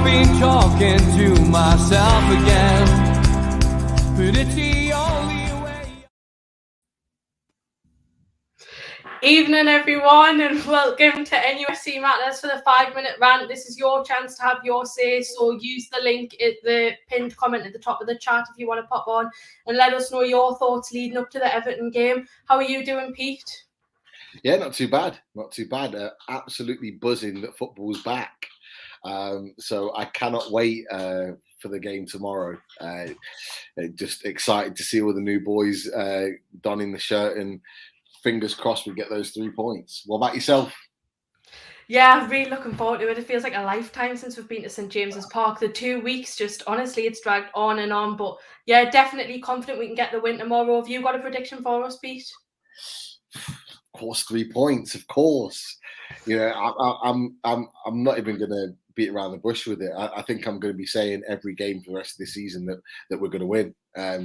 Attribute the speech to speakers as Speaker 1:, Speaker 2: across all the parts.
Speaker 1: been talking to myself again, but it's the only way.
Speaker 2: Evening everyone, and welcome to NUFC Matters for the 5-minute rant. This is your chance to have your say, so use the link at the pinned comment at the top of the chat if you want to pop on and let us know your thoughts leading up to the Everton game. How are you doing, Pete?
Speaker 3: Yeah, not too bad. Absolutely buzzing that football's back. So I cannot wait for the game tomorrow. Just excited to see all the new boys donning the shirt, and fingers crossed we get those 3 points. What about yourself?
Speaker 2: Yeah, I'm really looking forward to it. It feels like a lifetime since we've been to St James's Park. The 2 weeks, just honestly, it's dragged on and on. But yeah, definitely confident we can get the win tomorrow. Have you got a prediction for us, Pete?
Speaker 3: Of course, 3 points. Of course, you know I'm not even going to beat around the bush with it. I think I'm going to be saying every game for the rest of the season that we're going to win,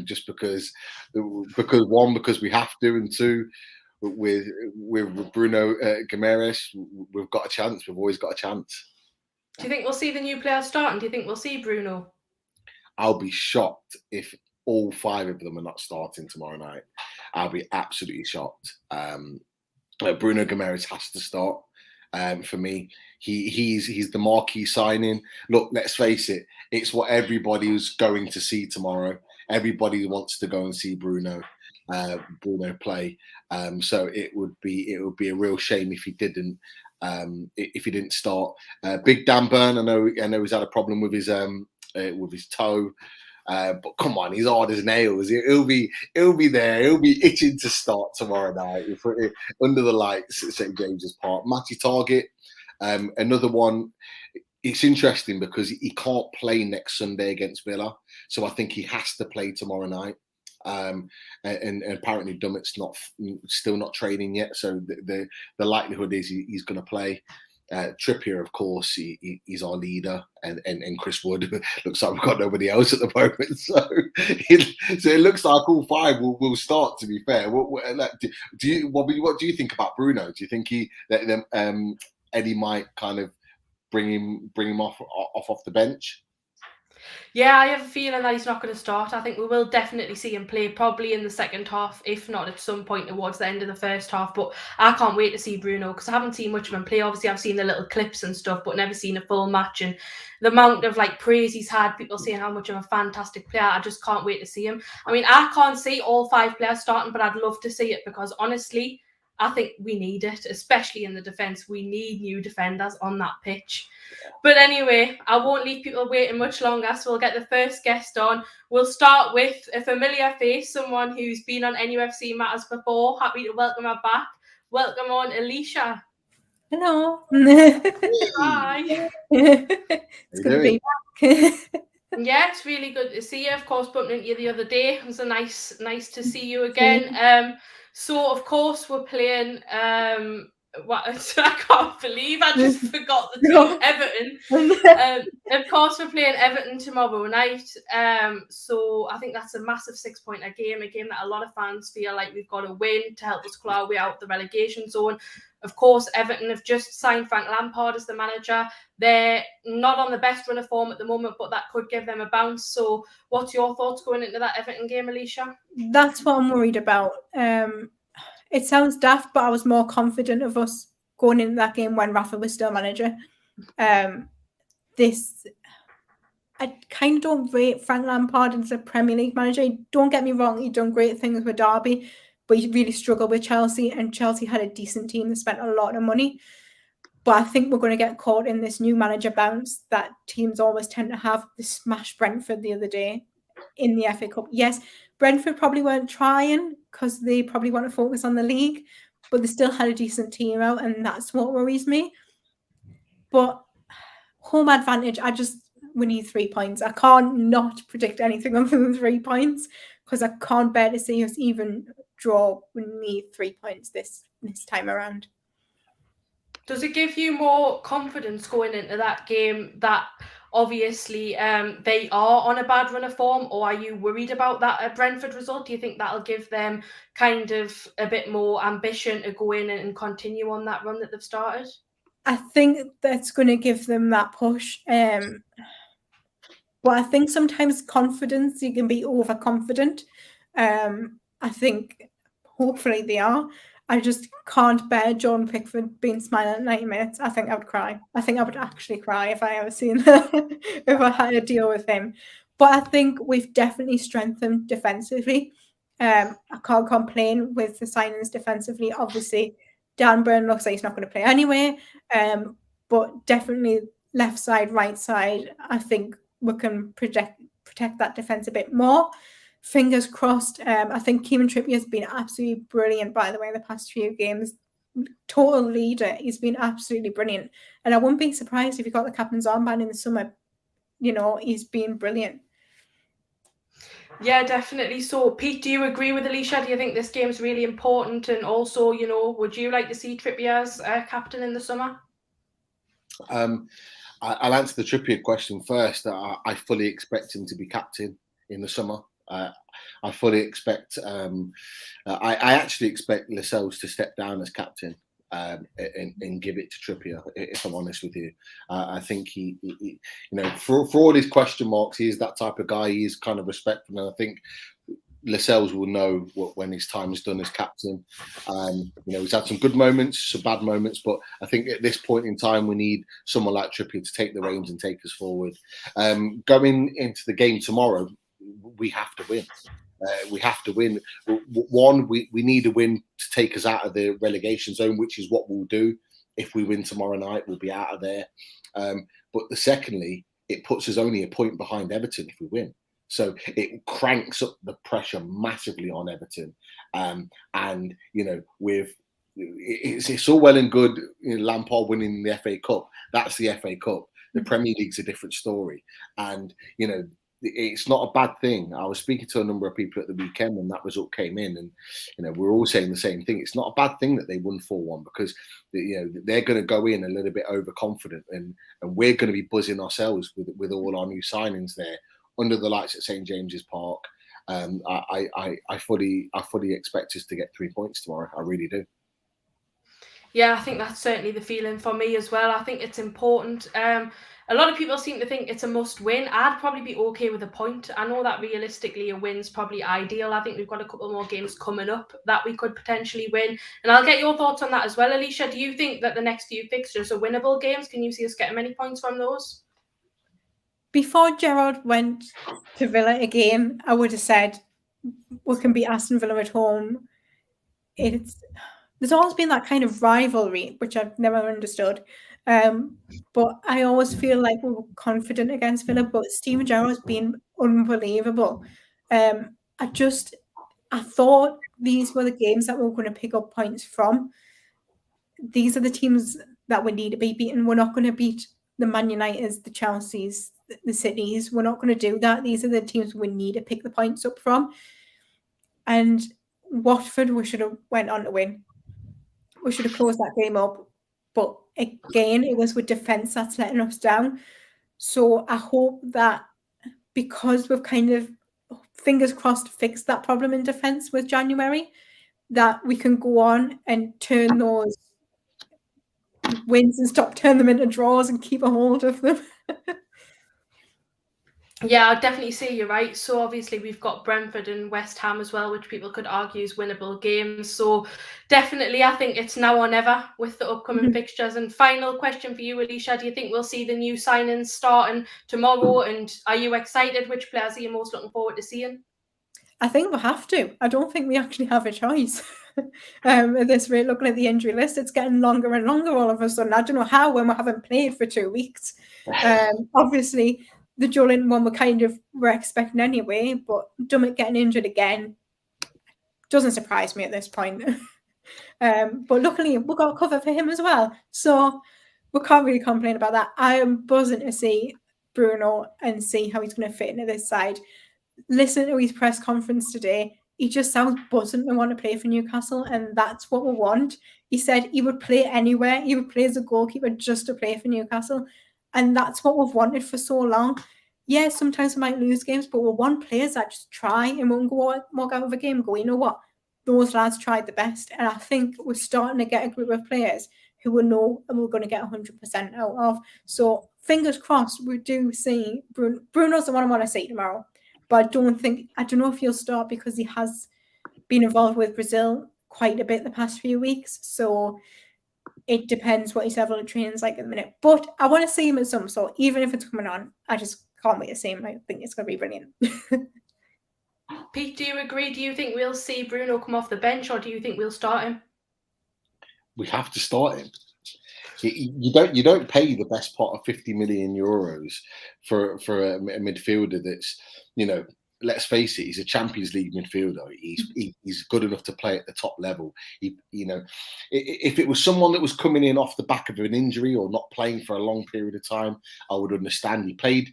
Speaker 3: just because we have to, and two, with Bruno Guimaraes, we've got a chance. We've always got a chance.
Speaker 2: Do you think we'll see the new players starting? Do you think we'll see Bruno?
Speaker 3: I'll be shocked if all 5 of them are not starting tomorrow night. I'll be absolutely shocked. Bruno Guimaraes has to start. For me, he's the marquee signing. Look, let's face it, it's what everybody was going to see tomorrow. Everybody wants to go and see Bruno play. So it would be a real shame if he didn't start. Big Dan Burn, I know he's had a problem with his toe. But come on, he's hard as nails. He'll be there. He'll be itching to start tomorrow night under the lights at St James's Park. Matty Targett, another one. It's interesting because he can't play next Sunday against Villa, so I think he has to play tomorrow night. And apparently Dummett's still not training yet, so the likelihood is he's going to play. Trippier, of course, he's our leader, and Chris Wood. Looks like we've got nobody else at the moment, so it looks like all 5 will start. To be fair, what do you think about Bruno? Do you think Eddie might kind of bring him off the bench?
Speaker 2: Yeah, I have a feeling that he's not going to start. I think we will definitely see him play probably in the second half, if not at some point towards the end of the first half. But I can't wait to see Bruno because I haven't seen much of him play. Obviously, I've seen the little clips and stuff, but never seen a full match. And the amount of praise he's had, people saying how much of a fantastic player, I just can't wait to see him. I mean, I can't see all 5 players starting, but I'd love to see it because honestly, I think we need it, especially in the defence. We need new defenders on that pitch. But anyway, I won't leave people waiting much longer, so we'll get the first guest on. We'll start with a familiar face, someone who's been on NUFC Matters before. Happy to welcome her back. Welcome on, Alicia.
Speaker 4: Hello.
Speaker 2: Hi.
Speaker 4: It's good to be back.
Speaker 2: Yeah, it's really good to see you. Of course, bumped into you the other day. It was nice to see you again. So, of course, we're playing... I can't believe I just forgot the team, Everton. Of course, we're playing Everton tomorrow night. So I think that's a massive 6-pointer game, a game that a lot of fans feel like we've got to win to help us claw our way out the relegation zone. Of course, Everton have just signed Frank Lampard as the manager. They're not on the best run of form at the moment, but that could give them a bounce. So what's your thoughts going into that Everton game, Alicia?
Speaker 4: That's what I'm worried about. It sounds daft, but I was more confident of us going into that game when Rafa was still manager. I kind of don't rate Frank Lampard as a Premier League manager. Don't get me wrong, he's done great things with Derby, but he really struggled with Chelsea, and Chelsea had a decent team that spent a lot of money. But I think we're going to get caught in this new manager bounce that teams always tend to have. They smashed Brentford the other day in the FA Cup. Yes, Brentford probably weren't trying because they probably want to focus on the league, but they still had a decent team out, and that's what worries me. But home advantage, we need 3 points. I can't not predict anything other than 3 points because I can't bear to see us even draw. We need 3 points this time around.
Speaker 2: Does it give you more confidence going into that game that obviously they are on a bad run of form, or are you worried about that Brentford result? Do you think that'll give them kind of a bit more ambition to go in and continue on that run that they've started?
Speaker 4: I think that's going to give them that push. But I think sometimes confidence, you can be overconfident. I think hopefully they are. I just can't bear John Pickford being smiling at 90 minutes. I think I would cry. I think I would actually cry if I ever seen that, if I had to deal with him. But I think we've definitely strengthened defensively. I can't complain with the signings defensively. Obviously, Dan Burn looks like he's not going to play anyway. But definitely left side, right side, I think we can protect that defence a bit more. Fingers crossed. I think Kieran Trippier has been absolutely brilliant, by the way, in the past few games. Total leader. He's been absolutely brilliant. And I wouldn't be surprised if he got the captain's armband in the summer. You know, he's been brilliant.
Speaker 2: Yeah, definitely. So, Pete, do you agree with Alicia? Do you think this game's really important? And also, you know, would you like to see Trippier as captain in the summer?
Speaker 3: I'll answer the Trippier question first. I fully expect him to be captain in the summer. I fully expect. I actually expect Lascelles to step down as captain and give it to Trippier. If I'm honest with you, I think he you know, for all his question marks, he is that type of guy. He is kind of respectful, and I think Lascelles will know when his time is done as captain. You know, he's had some good moments, some bad moments, but I think at this point in time, we need someone like Trippier to take the reins and take us forward. Going into the game tomorrow, we have to win. We have to win. One, we need a win to take us out of the relegation zone, which is what we'll do. If we win tomorrow night, we'll be out of there. But secondly, it puts us only a point behind Everton if we win. So it cranks up the pressure massively on Everton. And, you know, it's all well and good, you know, Lampard winning the FA Cup. That's the FA Cup. The Premier League's a different story. And, you know, it's not a bad thing. I was speaking to a number of people at the weekend when that result came in, and you know, we're all saying the same thing. It's not a bad thing that they won 4-1 because you know they're going to go in a little bit overconfident, and we're going to be buzzing ourselves with all our new signings there under the lights at St James's Park. I fully expect us to get 3 points tomorrow. I really do.
Speaker 2: Yeah, I think that's certainly the feeling for me as well. I think it's important. A lot of people seem to think it's a must win. I'd probably be okay with a point. I know that realistically a win's probably ideal. I think we've got a couple more games coming up that we could potentially win. And I'll get your thoughts on that as well, Alicia. Do you think that the next few fixtures are winnable games? Can you see us getting many points from those?
Speaker 4: Before Gerrard went to Villa again, I would have said we can beat Aston Villa at home. There's always been that kind of rivalry, which I've never understood. But I always feel like we were confident against Villa, but Steven Gerrard's been unbelievable. I thought these were the games that we were going to pick up points from. These are the teams that we need to be beaten. We're not going to beat the Man Uniteds, the Chelseas, the Cities. We're not going to do that. These are the teams we need to pick the points up from. And Watford, we should have went on to win. We should have closed that game up. But again, it was with defence that's letting us down. So I hope that because we've kind of, fingers crossed, fixed that problem in defence with January, that we can go on and turn those wins and stop turning them into draws and keep a hold of them.
Speaker 2: Yeah, I'd definitely say you're right. So obviously we've got Brentford and West Ham as well, which people could argue is winnable games. So definitely I think it's now or never with the upcoming fixtures. And final question for you, Alicia, do you think we'll see the new signings starting tomorrow? And are you excited? Which players are you most looking forward to seeing?
Speaker 4: I think we have to. I don't think we actually have a choice. At this rate, looking at the injury list, it's getting longer and longer all of a sudden. I don't know how when we haven't played for 2 weeks. Obviously, the Joelinton one we're expecting anyway, but Dummett getting injured again doesn't surprise me at this point. But luckily, we've got cover for him as well. So we can't really complain about that. I am buzzing to see Bruno and see how he's going to fit into this side. Listen to his press conference today. He just sounds buzzing to want to play for Newcastle, and that's what we want. He said he would play anywhere. He would play as a goalkeeper just to play for Newcastle. And that's what we've wanted for so long. Yeah, sometimes we might lose games, but we want players that just try and won't walk out of a game and go, you know what? Those lads tried the best. And I think we're starting to get a group of players who we know and we're going to get 100% out of. So fingers crossed we do see Bruno. Bruno's the one I want to see tomorrow, but I don't know if he'll start because he has been involved with Brazil quite a bit the past few weeks. So it depends what his level of training is like at the minute. But I want to see him at some sort, even if it's coming on. I just can't wait to see him. I think it's going to be brilliant.
Speaker 2: Pete, do you agree? Do you think we'll see Bruno come off the bench, or do you think we'll start him?
Speaker 3: We have to start him. You don't pay the best part of 50 million euros for a midfielder that's, let's face it, he's a Champions League midfielder. He's good enough to play at the top level. If it was someone that was coming in off the back of an injury or not playing for a long period of time, I would understand. He played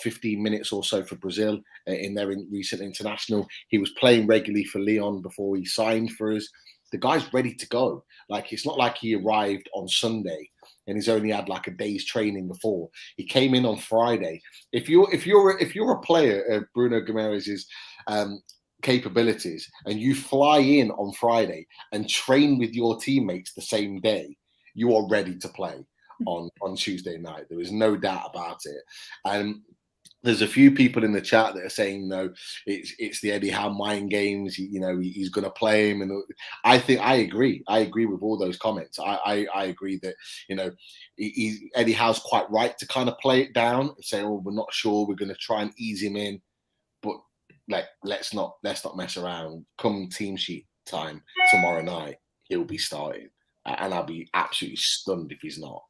Speaker 3: 15 minutes or so for Brazil in their recent international. He was playing regularly for Lyon before he signed for us. The guy's ready to go. Like, it's not like he arrived on Sunday and he's only had like a day's training before. He came in on Friday. If you're a player of Bruno Guimaraes' capabilities and you fly in on Friday and train with your teammates the same day, you are ready to play on Tuesday night. There is no doubt about it. And there's a few people in the chat that are saying, no, it's the Eddie Howe mind games. He's going to play him, and I agree. I agree with all those comments. I agree that Eddie Howe's quite right to kind of play it down and say, "Oh, we're not sure. We're going to try and ease him in," but let's not mess around. Come team sheet time tomorrow night, he'll be starting, and I'll be absolutely stunned if he's not.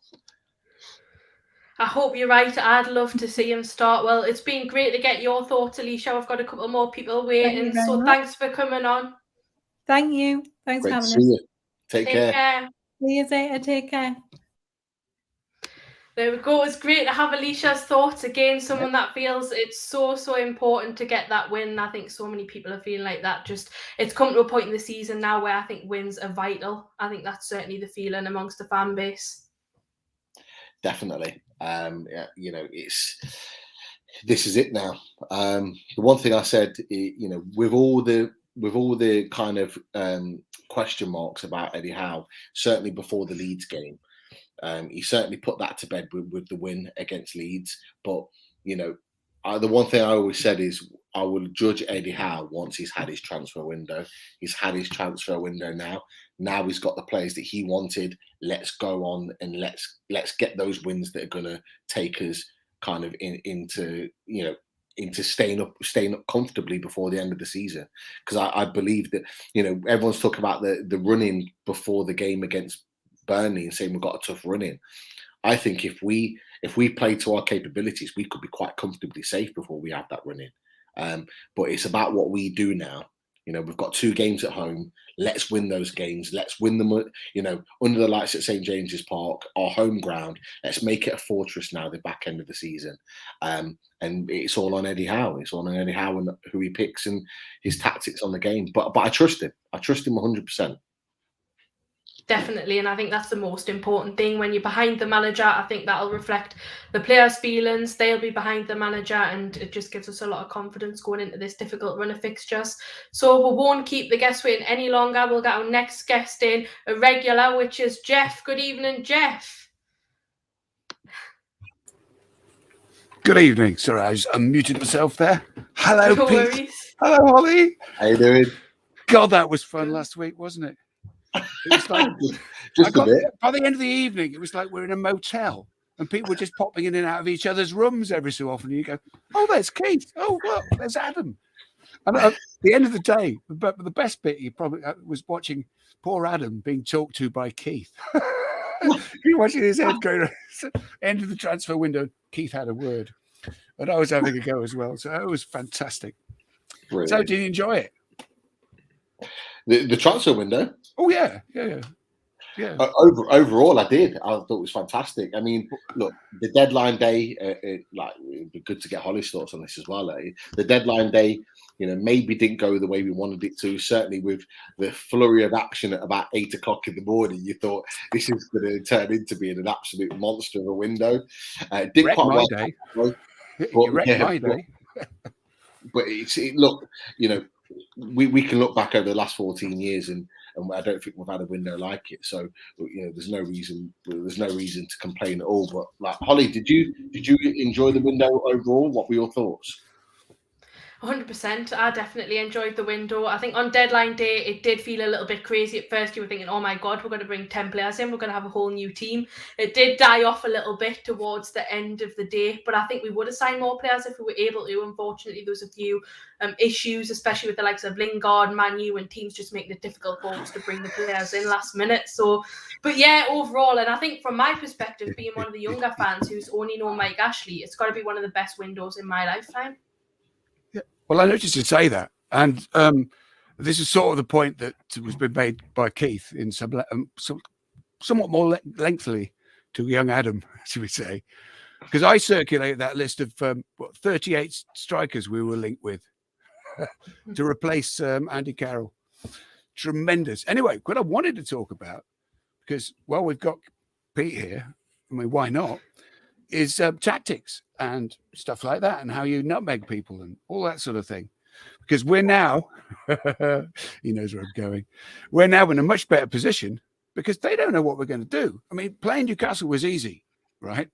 Speaker 2: I hope you're right. I'd love to see him start. Well, it's been great to get your thoughts, Alicia. I've got a couple more people waiting. So thanks for coming on.
Speaker 4: Thank you. Thanks for having us.
Speaker 3: You. Take care.
Speaker 4: See you later. Take care.
Speaker 2: There we go. It's great to have Alicia's thoughts. Again, someone that feels it's so important to get that win. I think so many people are feeling like that. Just, it's come to a point in the season now where I think wins are vital. I think that's certainly the feeling amongst the fan base.
Speaker 3: Definitely. This is it now. The one thing I said, with all the kind of question marks about Eddie Howe, certainly before the Leeds game, he certainly put that to bed with the win against Leeds. But the one thing I always said is I will judge Eddie Howe once he's had his transfer window. He's had his transfer window now. Now he's got the players that he wanted. Let's go on and let's get those wins that are going to take us kind of into staying up comfortably before the end of the season. Because I believe that everyone's talking about the run-in before the game against Burnley and saying we've got a tough run-in. I think if we play to our capabilities, we could be quite comfortably safe before we have that run-in. But it's about what we do now. We've got 2 games at home. Let's win those games. Let's win them, under the lights at St. James's Park, our home ground. Let's make it a fortress now, the back end of the season. And it's all on Eddie Howe. It's all on Eddie Howe and who he picks and his tactics on the game. But I trust him. I trust him 100%.
Speaker 2: Definitely, and I think that's the most important thing. When you're behind the manager, I think that'll reflect the players' feelings. They'll be behind the manager, and it just gives us a lot of confidence going into this difficult run of fixtures. So we won't keep the guests waiting any longer. We'll get our next guest in, a regular, which is Jeff. Good evening, Jeff.
Speaker 5: Good evening. Sorry, I just unmuted myself there. Hello,
Speaker 2: No
Speaker 5: Pete.
Speaker 2: worries.
Speaker 5: Hello, Holly.
Speaker 3: How you doing?
Speaker 5: God, that was fun last week, wasn't it? It was like,
Speaker 3: Just a bit.
Speaker 5: by the end of the evening, it was like we're in a motel and people were just popping in and out of each other's rooms every so often. And you go, oh, there's Keith. Oh, look, there's Adam. And at the end of the day, but the best bit you probably was watching poor Adam being talked to by Keith. You're watching his head go end of the transfer window. Keith had a word, and I was having a go as well. So it was fantastic. Brilliant. So did you enjoy it?
Speaker 3: The transfer window?
Speaker 5: Oh yeah.
Speaker 3: Overall, I did. I thought it was fantastic. I mean, look, the deadline day. It'd be good to get Holly's thoughts on this as well. The deadline day, maybe didn't go the way we wanted it to. Certainly, with the flurry of action at about 8 o'clock in the morning, you thought this is going to turn into being an absolute monster of a window. Didn't quite
Speaker 5: my day. You wrecked my day.
Speaker 3: But look, we can look back over the last 14 years and and I don't think we've had a window like it. So there's no reason to complain at all. But like Holly, did you enjoy the window overall? What were your thoughts?
Speaker 2: 100%. I definitely enjoyed the window. I think on deadline day, it did feel a little bit crazy at first. You were thinking, oh my God, we're going to bring 10 players in. We're going to have a whole new team. It did die off a little bit towards the end of the day, but I think we would have signed more players if we were able to. Unfortunately, there was a few issues, especially with the likes of Lingard, Man U, and teams just making it difficult for us to bring the players in last minute. So, but yeah, overall, and I think from my perspective, being one of the younger fans who's only known Mike Ashley, it's got to be one of the best windows in my lifetime.
Speaker 5: Well, I noticed you say that, and this is sort of the point that was been made by Keith in somewhat more lengthily to young Adam, should we say, because I circulated that list of 38 strikers we were linked with to replace Andy Carroll. Tremendous. Anyway, what I wanted to talk about, because, well, we've got Pete here, I mean, why not, is tactics and stuff like that, and how you nutmeg people and all that sort of thing. Because we're now, he knows where I'm going, we're now in a much better position because they don't know what we're going to do. I mean, playing Newcastle was easy, right?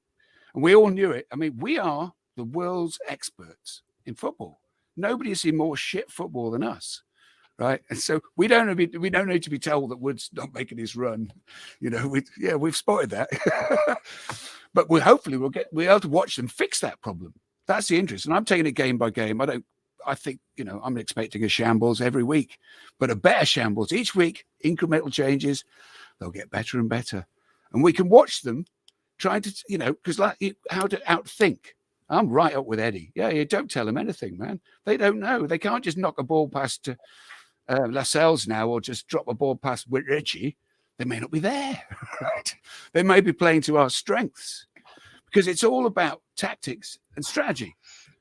Speaker 5: And we all knew it. I mean, we are the world's experts in football. Nobody has seen more shit football than us, right? And so we don't need to be told that Wood's not making his run. We've spotted that. But hopefully we'll be able to watch them fix that problem. That's the interest. And I'm taking it game by game. I think, I'm expecting a shambles every week, but a better shambles each week, incremental changes, they'll get better and better. And we can watch them trying to, because how to outthink. I'm right up with Eddie. Yeah, you don't tell them anything, man. They don't know. They can't just knock a ball past Lascelles now, or just drop a ball past Richie. They may not be there, right? They may be playing to our strengths, because it's all about tactics and strategy.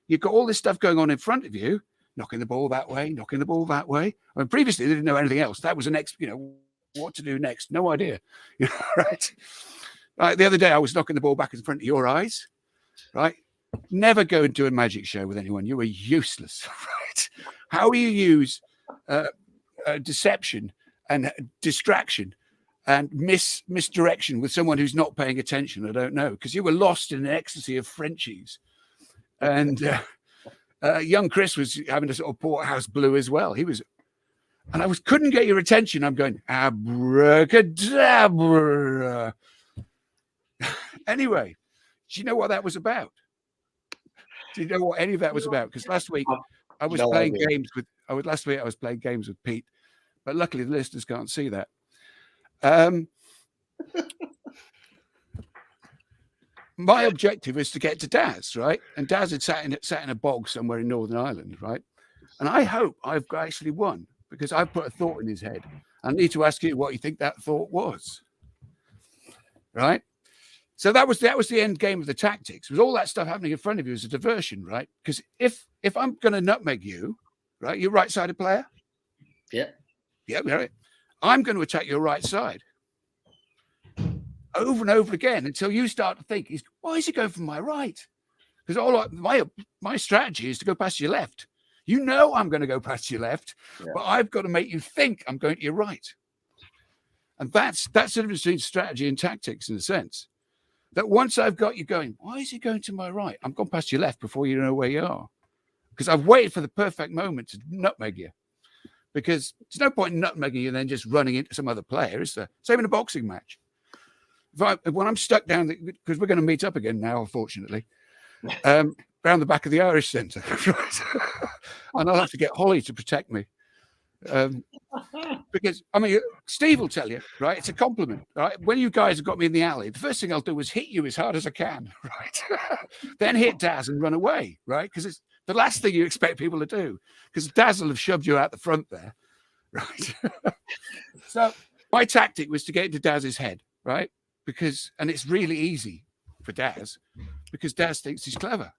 Speaker 5: You've got all this stuff going on in front of you, knocking the ball that way, knocking the ball that way. I mean, previously they didn't know anything else. That was the next, what to do next. No idea, right? Right. The other day I was knocking the ball back in front of your eyes, right? Never go and do a magic show with anyone. You are useless, right? How do you use deception and distraction and misdirection with someone who's not paying attention? I don't know, because you were lost in an ecstasy of Frenchies. And young Chris was having a sort of Porthouse Blue as well. And I couldn't get your attention. I'm going, abracadabra. Anyway, do you know what that was about? Do you know what any of that was about? Because last week I was playing games with Pete, but luckily the listeners can't see that. My objective is to get to Daz, right? And Daz had sat in a bog somewhere in Northern Ireland, right? And I hope I've actually won, because I've put a thought in his head. I need to ask you what you think that thought was, right? So that was the end game of the tactics. Was all that stuff happening in front of you as a diversion, right? Because if I'm going to nutmeg you, right, you're right-sided player.
Speaker 3: Yeah.
Speaker 5: Yeah, right. I'm going to attack your right side over and over again until you start to think, why is he going from my right? Because my strategy is to go past your left. You know I'm going to go past your left, but I've got to make you think I'm going to your right. And that's the difference between strategy and tactics, in a sense. That once I've got you going, why is he going to my right? I'm gone past your left before you know where you are. Because I've waited for the perfect moment to nutmeg you. Because there's no point in nutmegging you and then just running into some other player, is there? Same in a boxing match. When I'm stuck down, because we're going to meet up again now, unfortunately, around the back of the Irish Centre. Right? And I'll have to get Holly to protect me. Because, I mean, Steve will tell you, right? It's a compliment, right? When you guys have got me in the alley, the first thing I'll do is hit you as hard as I can, right? Then hit Daz and run away, right? Because it's the last thing you expect people to do, because Daz will have shoved you out the front there, right? So my tactic was to get into Daz's head, right? And it's really easy for Daz, because Daz thinks he's clever.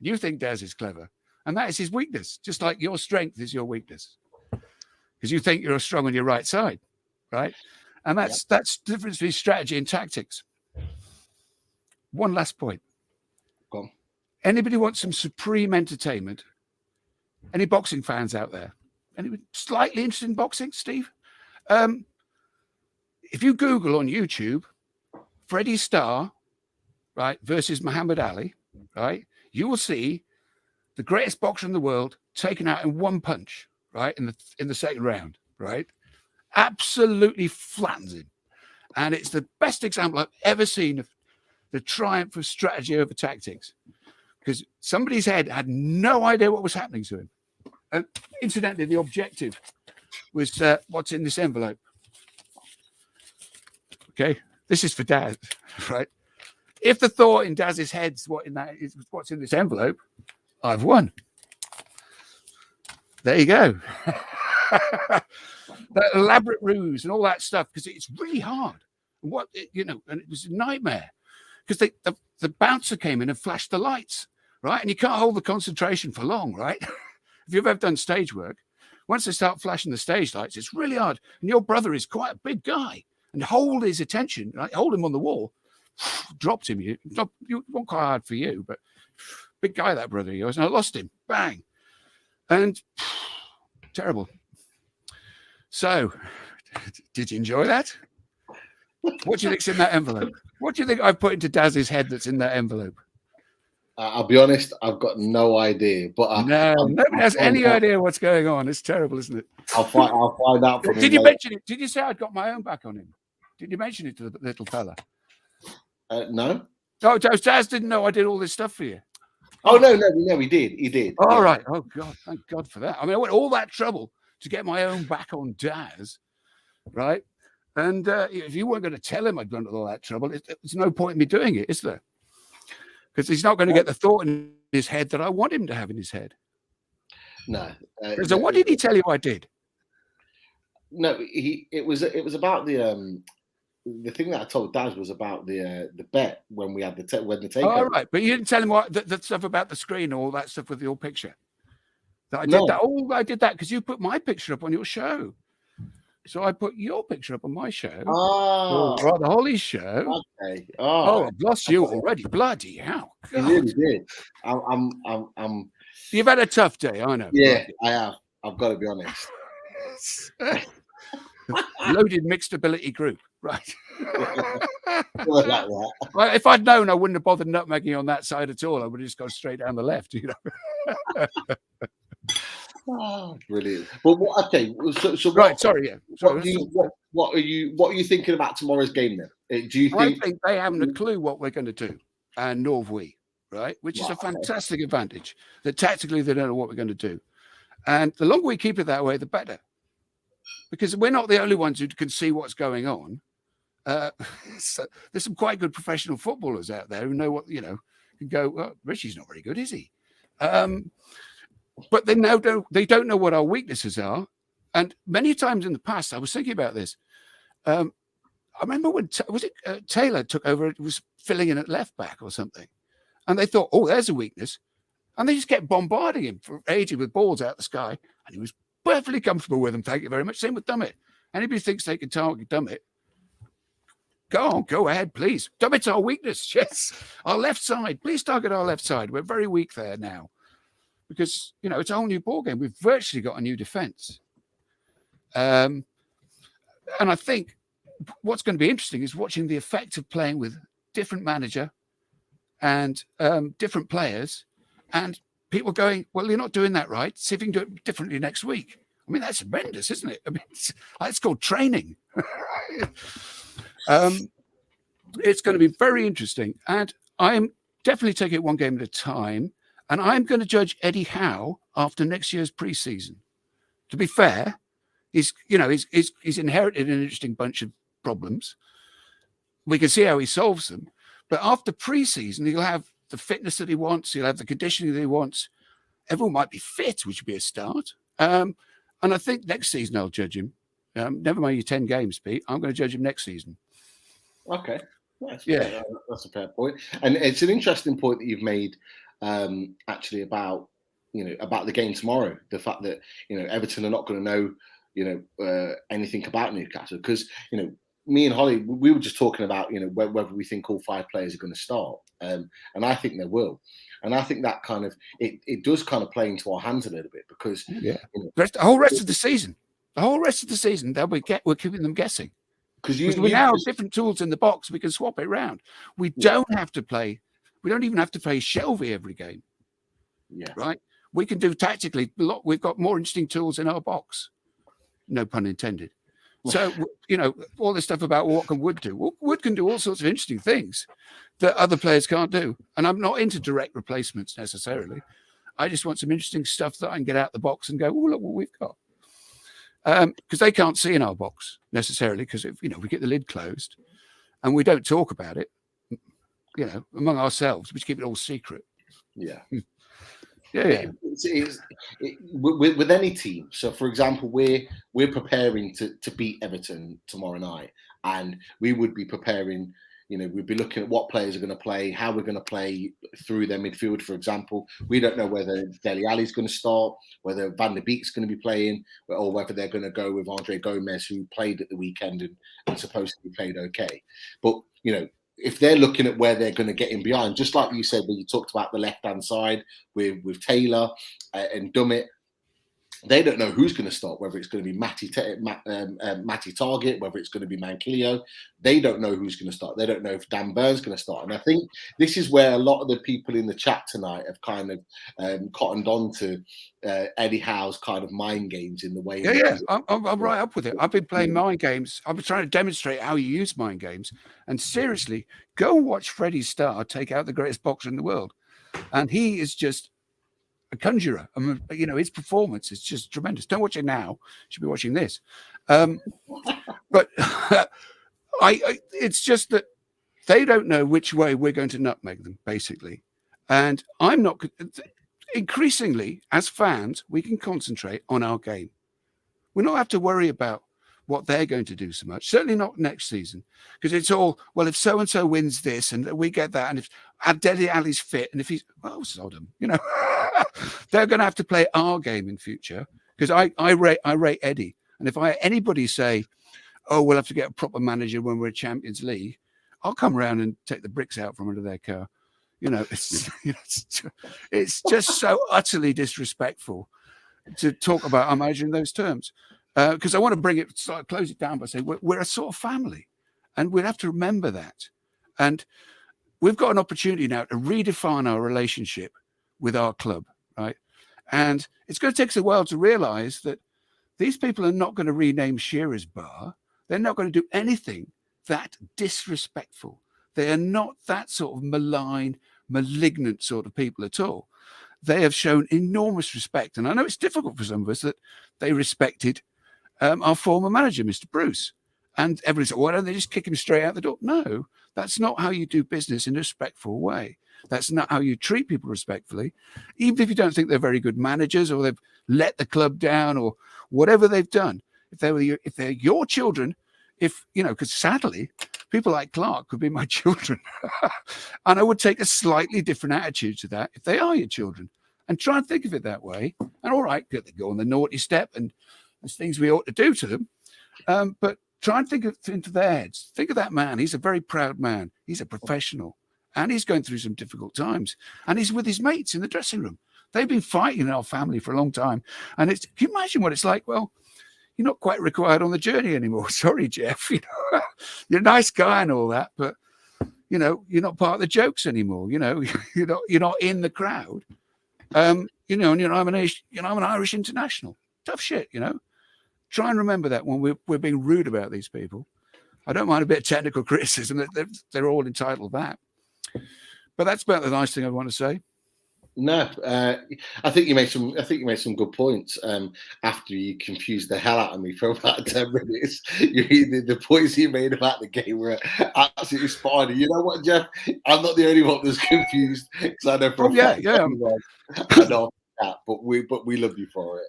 Speaker 5: You think Daz is clever, and that is his weakness, just like your strength is your weakness. Because you think you're strong on your right side, right? And that's the difference between strategy and tactics. One last point.
Speaker 3: Go on.
Speaker 5: Anybody want some supreme entertainment? Any boxing fans out there? Anybody slightly interested in boxing, Steve? If you Google on YouTube, Freddie Starr, right, versus Muhammad Ali, right, you will see the greatest boxer in the world taken out in one punch, right, in the second round, right? Absolutely flattens him. And it's the best example I've ever seen of the triumph of strategy over tactics, because somebody's head had no idea what was happening to him. And incidentally, the objective was what's in this envelope. Okay, this is for Daz, right? If the thought in Daz's head's what's in this envelope, I've won. There you go. That elaborate ruse and all that stuff, because it's really hard. And and it was a nightmare because the bouncer came in and flashed the lights, right? And you can't hold the concentration for long, right? If you've ever done stage work, once they start flashing the stage lights, it's really hard. And your brother is quite a big guy, and hold his attention, right? Hold him on the wall, dropped him. You weren't quite hard for you, but big guy that brother of yours, and I lost him, bang, and terrible. So, did you enjoy that? What do you think's in that envelope? What do you think I've put into Daz's head that's in that envelope?
Speaker 3: I'll be honest, I've got no idea. But
Speaker 5: nobody has any idea what's going on. It's terrible, isn't it?
Speaker 3: I'll find out from him.
Speaker 5: Did you mention it? Did you say I'd got my own back on him? Did you mention it to the little fella?
Speaker 3: No.
Speaker 5: Oh, Daz didn't know I did all this stuff for you.
Speaker 3: Oh no, he did. He did.
Speaker 5: All right. Oh God, thank God for that. I mean, I went all that trouble to get my own back on Daz, right? And if you weren't going to tell him I'd gone to all that trouble, there's no point in me doing it, is there? Because he's not going to get the thought in his head that I want him to have in his head.
Speaker 3: No.
Speaker 5: So what did he tell you I did?
Speaker 3: No, it was about the thing that I told Daz was about the bet when we had the takeover.
Speaker 5: All right, but you didn't tell him what the stuff about the screen, all that stuff with your picture. That I did
Speaker 3: No.
Speaker 5: that. Oh, I did that because you put my picture up on your show. So I put your picture up on my show.
Speaker 3: Oh,
Speaker 5: Rather Holly's show.
Speaker 3: Okay.
Speaker 5: Oh, I've lost you already. Bloody hell!
Speaker 3: You really did. I'm.
Speaker 5: You've had a tough day, I know.
Speaker 3: Yeah, I have. I've got to be honest.
Speaker 5: Loaded mixed ability group, right?
Speaker 3: Like that.
Speaker 5: Well, if I'd known, I wouldn't have bothered nutmegging on that side at all. I would have just gone straight down the left, you know.
Speaker 3: Oh, brilliant. But okay, so
Speaker 5: right. Sorry, yeah. Sorry,
Speaker 3: what are you thinking about tomorrow's game then? Do you think?
Speaker 5: I think they haven't a clue what we're going to do, and nor have we, right? Which is a fantastic advantage. That tactically they don't know what we're going to do, and the longer we keep it that way, the better. Because we're not the only ones who can see what's going on. So there's some quite good professional footballers out there who know what, can go, oh, Richie's not very good, is he? But they don't know what our weaknesses are. And many times in the past, I was thinking about this. I remember when Taylor took over, was filling in at left back or something. And they thought, oh, there's a weakness. And they just kept bombarding him for ages with balls out the sky. And he was perfectly comfortable with them. Thank you very much. Same with Dummett. Anybody thinks they can target Dummett, go ahead, please. Dummett's our weakness. Yes. Our left side. Please target our left side. We're very weak there now. Because, it's a whole new ballgame. We've virtually got a new defence. And I think what's going to be interesting is watching the effect of playing with different manager and different players, and people going, well, you're not doing that right. See if you can do it differently next week. I mean, that's horrendous, isn't it? I mean, it's called training. It's going to be very interesting. And I'm definitely taking it one game at a time. And I'm going to judge Eddie Howe after next year's pre-season. To be fair, he's inherited an interesting bunch of problems. We can see how he solves them. But after pre-season, he'll have the fitness that he wants. He'll have the conditioning that he wants. Everyone might be fit, which would be a start. And I think next season I'll judge him. Never mind your 10 games, Pete. I'm going to judge him next season.
Speaker 3: Okay. That's a fair point. And it's an interesting point that you've made, actually, about the game tomorrow. The fact that, Everton are not going to know, anything about Newcastle. Because, me and Holly, we were just talking about, whether we think all 5 players are going to start. And I think they will. And I think that kind of, it does kind of play into our hands a little bit because...
Speaker 5: Yeah. The whole rest of the season. The whole rest of the season, we're keeping them guessing.
Speaker 3: Because
Speaker 5: we now have different tools in the box. We can swap it around. We don't have to play. We don't even have to play Shelby every game.
Speaker 3: Yeah.
Speaker 5: Right. We can do tactically a lot. We've got more interesting tools in our box. No pun intended. So, all this stuff about what can Wood do. Well, Wood can do all sorts of interesting things that other players can't do. And I'm not into direct replacements necessarily. I just want some interesting stuff that I can get out the box and go, oh, look what we've got. Because they can't see in our box necessarily, because we get the lid closed and we don't talk about it, among ourselves. We just keep it all secret.
Speaker 3: Yeah.
Speaker 5: Yeah.
Speaker 3: With any team. So, for example, we're preparing to beat Everton tomorrow night, and we would be preparing. We'd be looking at what players are going to play, how we're going to play through their midfield, for example. We don't know whether Dele Alli's going to start, whether Van der Beek's going to be playing, or whether they're going to go with Andre Gomez, who played at the weekend and supposedly played okay. But, if they're looking at where they're going to get in behind, just like you said when you talked about the left-hand side with Taylor and Dummett, they don't know who's going to start, whether it's going to be Matty Targett, whether it's going to be Manquillo. They don't know who's going to start. They don't know if Dan Burn's going to start. And I think this is where a lot of the people in the chat tonight have kind of cottoned on to Eddie Howe's kind of mind games in the way.
Speaker 5: Yeah. I'm right up with it. I've been playing mind games. I've been trying to demonstrate how you use mind games. And seriously, go and watch Freddie Starr take out the greatest boxer in the world. And he is just a conjurer. His performance is just tremendous. Don't watch it now. You should be watching this. But it's just that they don't know which way we're going to nutmeg them, basically. And I'm not. Increasingly, as fans, we can concentrate on our game. We don't have to worry about what they're going to do so much. Certainly not next season, because it's all, well, if so-and-so wins this and we get that, and if Dele Alli's fit, and if he's, Sodom, they're going to have to play our game in future, because I rate Eddie. And if anybody say, oh, we'll have to get a proper manager when we're a Champions League, I'll come around and take the bricks out from under their car. It's just so utterly disrespectful to talk about our manager in those terms. Because I want to close it down by saying we're a sort of family, and we'll have to remember that. And we've got an opportunity now to redefine our relationship with our club, right? And it's going to take us a while to realize that these people are not going to rename Shearer's bar. They're not going to do anything that disrespectful. They are not that sort of malign, malignant sort of people at all. They have shown enormous respect. And I know it's difficult for some of us that they respected our former manager, Mr. Bruce. And everybody said, why don't they just kick him straight out the door? No, that's not how you do business in a respectful way. That's not how you treat people respectfully, even if you don't think they're very good managers or they've let the club down or whatever they've done. If they're your children, because sadly, people like Clark could be my children. And I would take a slightly different attitude to that if they are your children, and try and think of it that way. And all right, good, they go on the naughty step and there's things we ought to do to them. But try and think into their heads. Think of that man. He's a very proud man. He's a professional. And he's going through some difficult times. And he's with his mates in the dressing room. They've been fighting in our family for a long time. And can you imagine what it's like? Well, you're not quite required on the journey anymore. Sorry, Jeff. You're a nice guy and all that, but you're not part of the jokes anymore. You're not in the crowd. And I'm an Irish international. Tough shit, Try and remember that when we're being rude about these people. I don't mind a bit of technical criticism. They're all entitled to that. But that's about the nice thing I want to say.
Speaker 3: No, I think you made some good points. After you confused the hell out of me for about 10 minutes, the points you made about the game were absolutely spot on. You know what, Jeff? I'm not the only one that's confused, because I know from
Speaker 5: yeah.
Speaker 3: I know that, but we love you for it.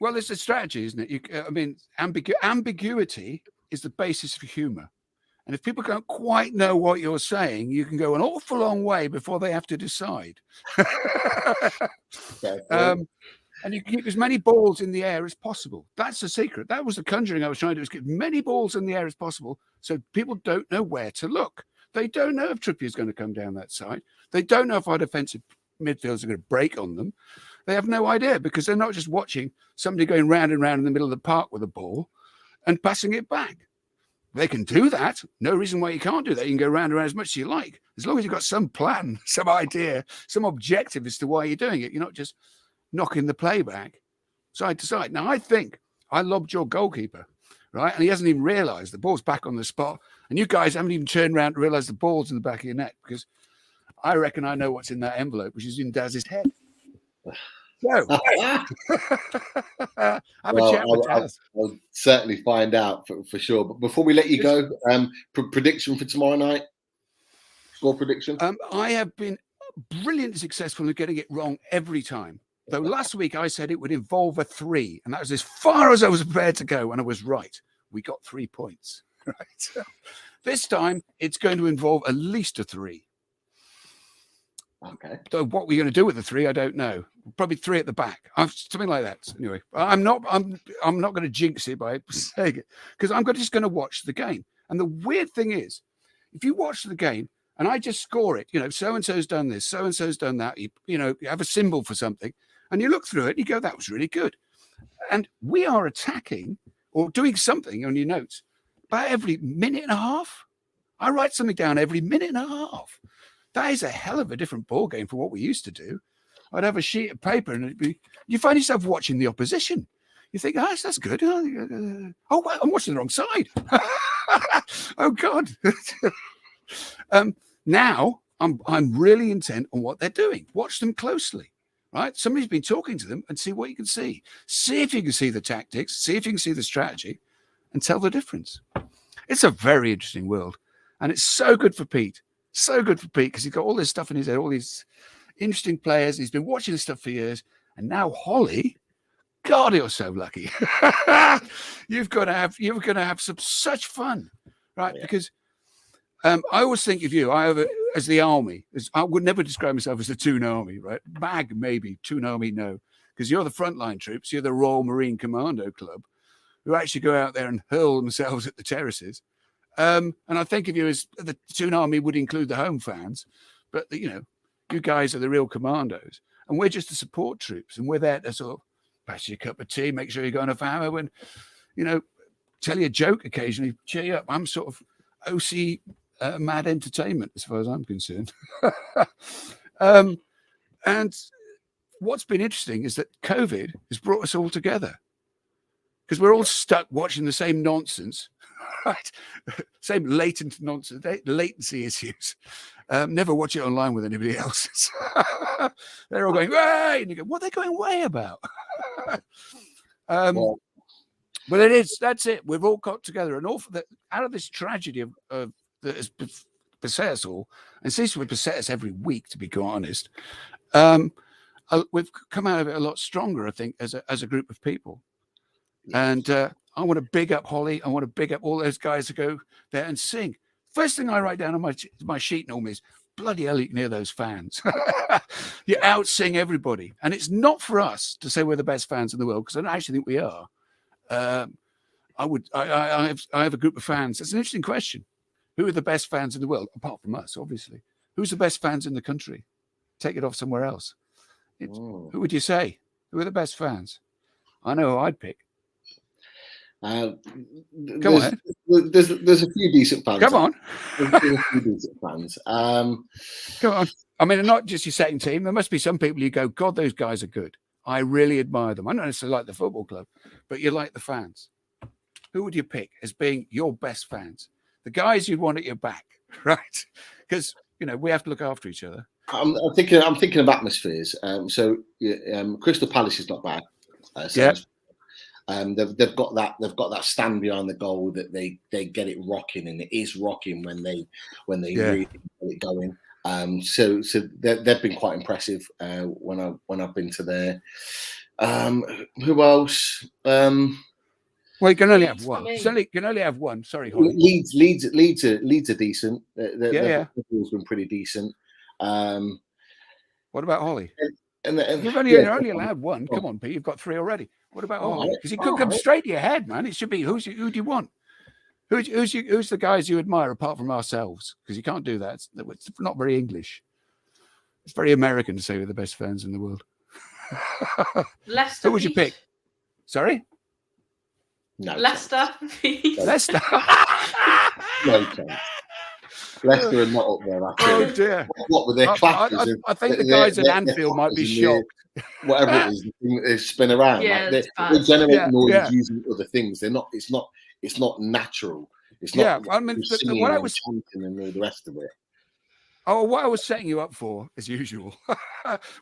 Speaker 5: Well, it's a strategy, isn't it? Ambiguity is the basis of humour. And if people don't quite know what you're saying, you can go an awful long way before they have to decide. And you can keep as many balls in the air as possible. That's the secret. That was the conjuring I was trying to do, is get as many balls in the air as possible so people don't know where to look. They don't know if Trippier's going to come down that side. They don't know if our defensive midfielders are going to break on them. They have no idea because they're not just watching somebody going round and round in the middle of the park with a ball and passing it back. They can do that. No reason why you can't do that. You can go round and round as much as you like, as long as you've got some plan, some idea, some objective as to why you're doing it. You're not just knocking the play back side to side. Now, I think I lobbed your goalkeeper, right? And he hasn't even realised the ball's back on the spot. And you guys haven't even turned around to realise the ball's in the back of your net, because I reckon I know what's in that envelope, which is in Daz's head. So, have a chat with Daz.
Speaker 3: I'll certainly find out for sure. But before we let you go, prediction for tomorrow night? Score prediction?
Speaker 5: I have been brilliantly successful in getting it wrong every time. Though last week I said it would involve a 3, and that was as far as I was prepared to go, and I was right. We got 3 points. Right. This time it's going to involve at least a 3.
Speaker 3: Okay.
Speaker 5: So what we're going to do with the 3, I don't know. Probably 3 at the back, something like that. Anyway, I'm not going to jinx it by saying it, because I'm just going to watch the game. And the weird thing is, if you watch the game and I just score it, so and so's done this, so and so's done that. You have a symbol for something, and you look through it, and you go, that was really good. And we are attacking or doing something on your notes about every minute and a half. I write something down every minute and a half. That is a hell of a different ball game from what we used to do. I'd have a sheet of paper, and you find yourself watching the opposition. You think, that's good. Oh, I'm watching the wrong side. Oh God. Now I'm really intent on what they're doing. Watch them closely, right? Somebody's been talking to them, and see what you can see. See if you can see the tactics. See if you can see the strategy, and tell the difference. It's a very interesting world, and it's so good for Pete. So good for Pete, because he's got all this stuff in his head, all these interesting players. He's been watching this stuff for years. And now Holly, God, you're so lucky. You're going to have such fun, right? Yeah. Because I always think of you as the army. I would never describe myself as the Toon Army, right? Bag, maybe. Toon Army, no. Because you're the frontline troops. You're the Royal Marine Commando Club, who actually go out there and hurl themselves at the terraces. And I think of you as the Toon Army would include the home fans, but you guys are the real commandos, and we're just the support troops, and we're there to sort of pass you a cup of tea, make sure you're going to hammer, and tell you a joke occasionally, cheer you up. I'm sort of OC mad entertainment as far as I'm concerned. And what's been interesting is that COVID has brought us all together, because we're all stuck watching the same nonsense. Right, same latent nonsense, latency issues. Never watch it online with anybody else. They're all going, way, and you go, what are they going way about? But that's it. We've all got together, and out of this tragedy of that has beset us all, and seems to beset us every week, to be quite honest. We've come out of it a lot stronger, I think, as a group of people. Yes. And I want to big up Holly. I want to big up all those guys who go there and sing. First thing I write down on my sheet normally is, bloody hell, you can hear those fans. You out-sing everybody. And it's not for us to say we're the best fans in the world, because I don't actually think we are. I have a group of fans. That's an interesting question. Who are the best fans in the world? Apart from us, obviously. Who's the best fans in the country? Take it off somewhere else. Who would you say? Who are the best fans? I know who I'd pick.
Speaker 3: There's a few decent fans.
Speaker 5: Come on.
Speaker 3: There's a few decent fans.
Speaker 5: Come on. I mean, not just your second team. There must be some people you go, God, those guys are good. I really admire them. I don't necessarily like the football club, but you like the fans. Who would you pick as being your best fans? The guys you'd want at your back, right? Because we have to look after each other.
Speaker 3: I'm thinking of atmospheres. Crystal Palace is not bad.
Speaker 5: Yeah.
Speaker 3: They've got that stand behind the goal that they get it rocking, and it is rocking when they really get it going. So they've been quite impressive when I've been to there. Who else?
Speaker 5: Well, you can only have one. You can only have one. Sorry, Holly.
Speaker 3: Leeds are decent. Their football's been pretty decent.
Speaker 5: What about Holly?
Speaker 3: And
Speaker 5: you're only allowed one. Come on, Pete. You've got 3 already. What about Holly? Because he could come straight to your head, man. It should be who do you want? Who's the guys you admire apart from ourselves? Because you can't do that. It's not very English. It's very American to say we're the best fans in the world.
Speaker 2: Leicester.
Speaker 5: Who would you
Speaker 2: Pete?
Speaker 5: pick? Sorry?
Speaker 3: No
Speaker 2: Leicester. Pete.
Speaker 5: Leicester.
Speaker 3: No chance. Leicester are not up there.
Speaker 5: Oh dear.
Speaker 3: What were their classes?
Speaker 5: I think the guys at Anfield might be shocked.
Speaker 3: Whatever it is, they spin around.
Speaker 2: Yeah,
Speaker 3: Like
Speaker 2: it's
Speaker 3: they
Speaker 2: bad.
Speaker 3: generate noise
Speaker 5: Yeah.
Speaker 3: using other things. They're not. It's not natural. It's not.
Speaker 5: Yeah, I mean,
Speaker 3: Singing
Speaker 5: what I
Speaker 3: and
Speaker 5: was
Speaker 3: chanting and all the rest of it.
Speaker 5: Oh, what I was setting you up for, as usual,